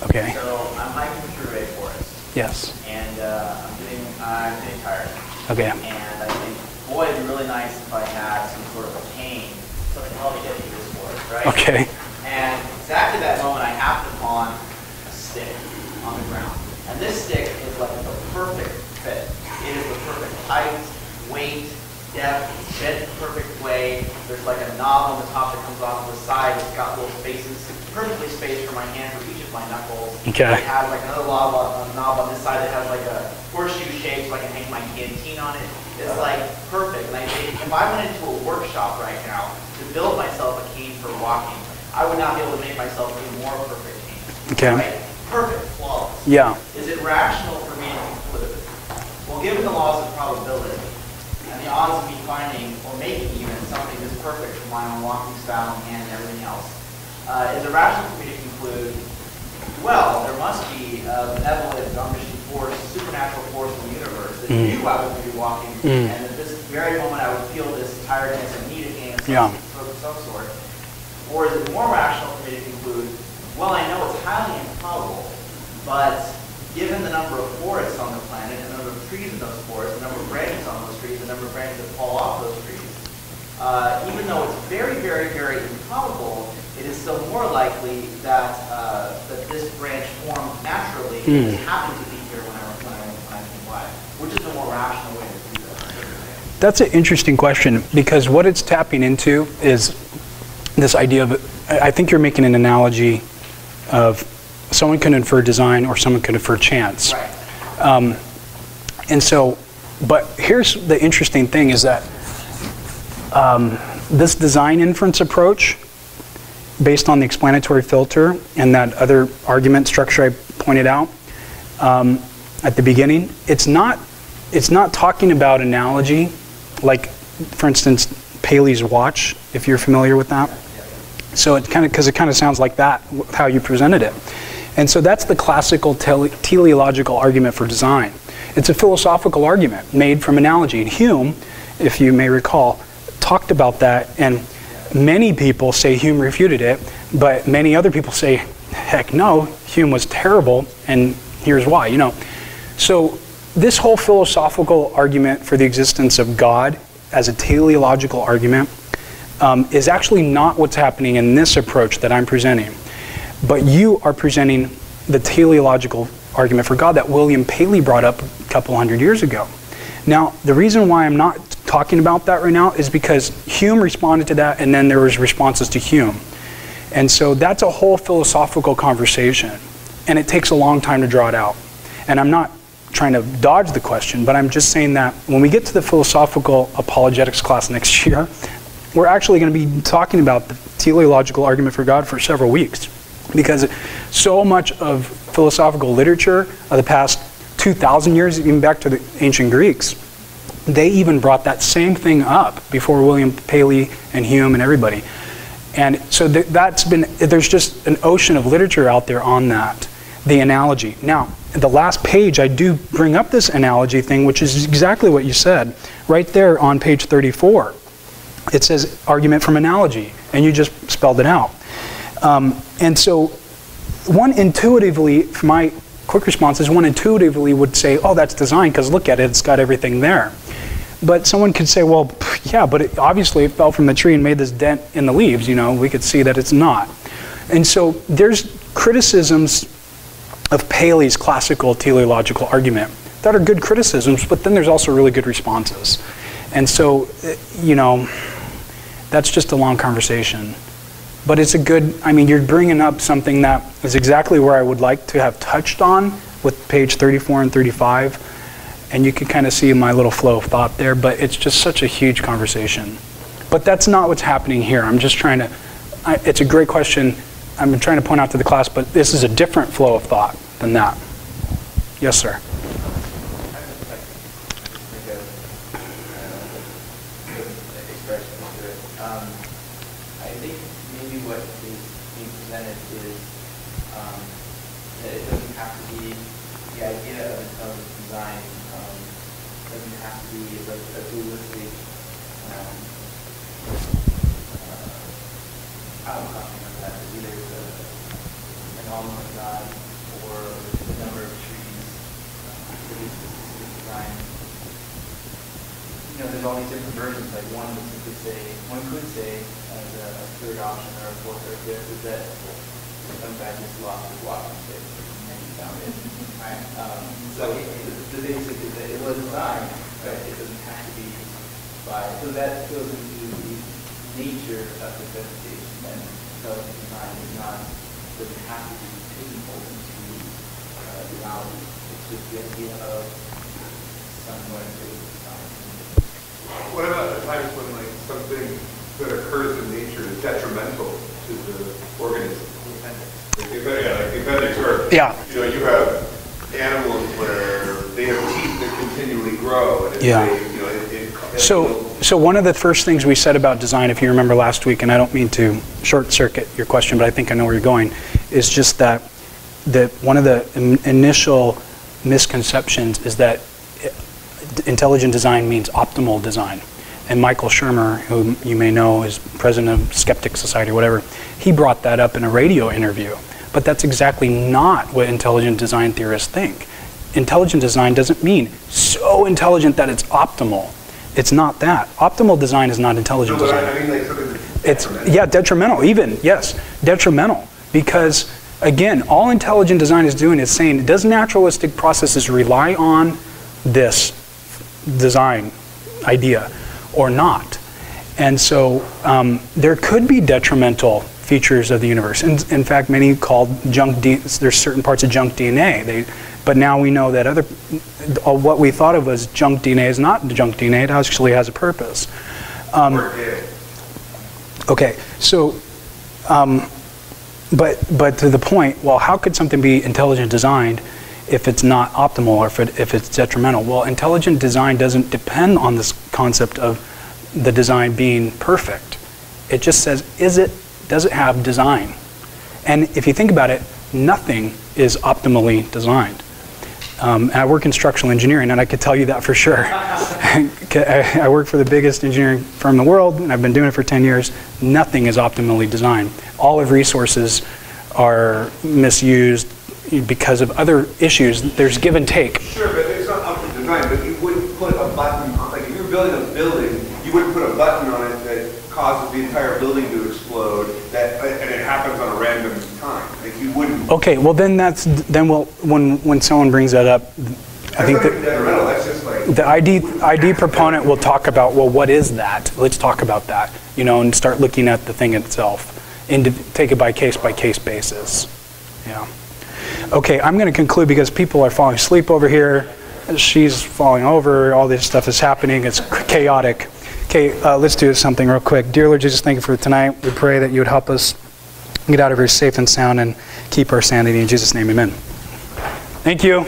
Okay. So I'm hiking through a forest. Yes. And I'm getting tired. Okay. And I think, boy, it'd be really nice if I had some sort of a cane so I can help me get through this forest, right? Okay. And exactly that moment, I happened upon a stick on the ground. And this stick is like the perfect fit. It is the perfect height, weight, depth, it's bent the perfect way. There's like a knob on the top that comes off to the side. It's got little spaces, perfectly spaced for my hand for each of my knuckles. Okay. It has like another knob on this side that has like a horseshoe shape so I can hang my canteen on it. It's like perfect. And I think if I went into a workshop right now to build myself a cane for walking, I would not be able to make myself a more perfect cane. Okay. Right? Perfect, flawless. Yeah. Is it rational for me to conclude? Well, given the laws of probability and the odds of me finding or making even something this perfect for my own walking style and hand and everything else, is it rational for me to conclude, well, there must be a benevolent, omniscient force, supernatural force in the universe that knew I was going to be walking, and at this very moment I would feel this tiredness and need a cane of some sort? Or is it more rational for me to conclude, well, I know it's highly improbable, but given the number of forests on the planet, the number of trees in those forests, the number of branches on those trees, the number of branches that fall off those trees, even though it's very, very, very improbable, it is still more likely that that this branch formed naturally and just happened to be here when I came by. Which is the more rational way to do that? That's an interesting question, because what it's tapping into is this idea of, I think you're making an analogy of someone can infer design or someone can infer chance. Right. And so, but here's the interesting thing is that this design inference approach, based on the explanatory filter and that other argument structure I pointed out at the beginning, it's not talking about analogy, like, for instance, Paley's watch, if you're familiar with that. So it kind of sounds like that, how you presented it. And so that's the classical teleological argument for design. It's a philosophical argument made from analogy. And Hume, if you may recall, talked about that, and many people say Hume refuted it, but many other people say, heck no, Hume was terrible, and here's why, you know. So this whole philosophical argument for the existence of God as a teleological argument is actually not what's happening in this approach that I'm presenting. But you are presenting the teleological argument for God that William Paley brought up a couple hundred years ago. Now, the reason why I'm not talking about that right now is because Hume responded to that, and then there was responses to Hume. And so that's a whole philosophical conversation, and it takes a long time to draw it out. And I'm not trying to dodge the question, but I'm just saying that when we get to the philosophical apologetics class next year, we're actually going to be talking about the teleological argument for God for several weeks, because so much of philosophical literature of the past 2,000 years, even back to the ancient Greeks, they even brought that same thing up before William Paley and Hume and everybody. And so there's just an ocean of literature out there on that, the analogy. Now, the last page, I do bring up this analogy thing, which is exactly what you said, right there on page 34. It says argument from analogy, and you just spelled it out. And so one intuitively, my quick response is one intuitively would say, oh, that's design, because look at it, it's got everything there. But someone could say, well, yeah, but obviously it fell from the tree and made this dent in the leaves. You know, we could see that it's not. And so there's criticisms of Paley's classical teleological argument that are good criticisms, but then there's also really good responses. And so, you know, that's just a long conversation. But it's a good, I mean, you're bringing up something that is exactly where I would like to have touched on with page 34 and 35. And you can kind of see my little flow of thought there, but it's just such a huge conversation. But that's not what's happening here. I'm just trying to, it's a great question. I'm trying to point out to the class, but this is a different flow of thought than that. Yes, sir. I I think maybe what is being presented is that it doesn't have to be the idea of intelligent design. Doesn't have to be a dualistic outcome of that. Either an all-knowing God or the number of trees. Design. There's all these different versions. Like one could say, as a third option or a fourth or fifth, is that some guy just lost his walking stick and he found it. Right? So the basic is that it was designed, but it doesn't have to be by. So that goes into the nature of the presentation. And intelligent design doesn't have to be pigeonholed into duality. It's just the idea of somewhat design. What about the times when like something that occurs in nature is detrimental to the organism? Like the appendix, or you have animals where they have teeth that continually grow, and So one of the first things we said about design, if you remember last week, and I don't mean to short circuit your question, but I think I know where you're going, is just that one of the initial misconceptions is that intelligent design means optimal design. And Michael Shermer, who you may know is president of Skeptic Society or whatever, he brought that up in a radio interview. But that's exactly not what intelligent design theorists think. Intelligent design doesn't mean so intelligent that it's optimal. It's not that. Optimal design is not intelligent design. I mean, like something it's detrimental even, yes, detrimental. Because again, all intelligent design is doing is saying, does naturalistic processes rely on this design idea or not? And so there could be detrimental features of the universe. In fact, many called there's certain parts of junk DNA. But now we know that what we thought of as junk DNA is not junk DNA. It actually has a purpose. Okay, so, but to the point, well, how could something be intelligent designed if it's not optimal or if it's detrimental? Well, intelligent design doesn't depend on this concept of the design being perfect. It just says, does it have design? And if you think about it, nothing is optimally designed. And I work in structural engineering, and I could tell you that for sure. I work for the biggest engineering firm in the world, and I've been doing it for 10 years. Nothing is optimally designed. All of resources are misused because of other issues. There's give and take. Sure, but it's not up to design, but you wouldn't put a button on, like if you were building a building, you wouldn't put a button on it that causes the entire building to explode, and it happens on a random time. Like you wouldn't. Okay, well then when someone brings that up, I think that the ID proponent will talk about, well, what is that? Let's talk about that, and start looking at the thing itself, and take it by case basis. Yeah. Okay, I'm going to conclude because people are falling asleep over here. She's falling over. All this stuff is happening. It's chaotic. Okay, let's do something real quick. Dear Lord Jesus, thank you for tonight. We pray that you would help us get out of here safe and sound and keep our sanity. In Jesus' name, amen. Thank you.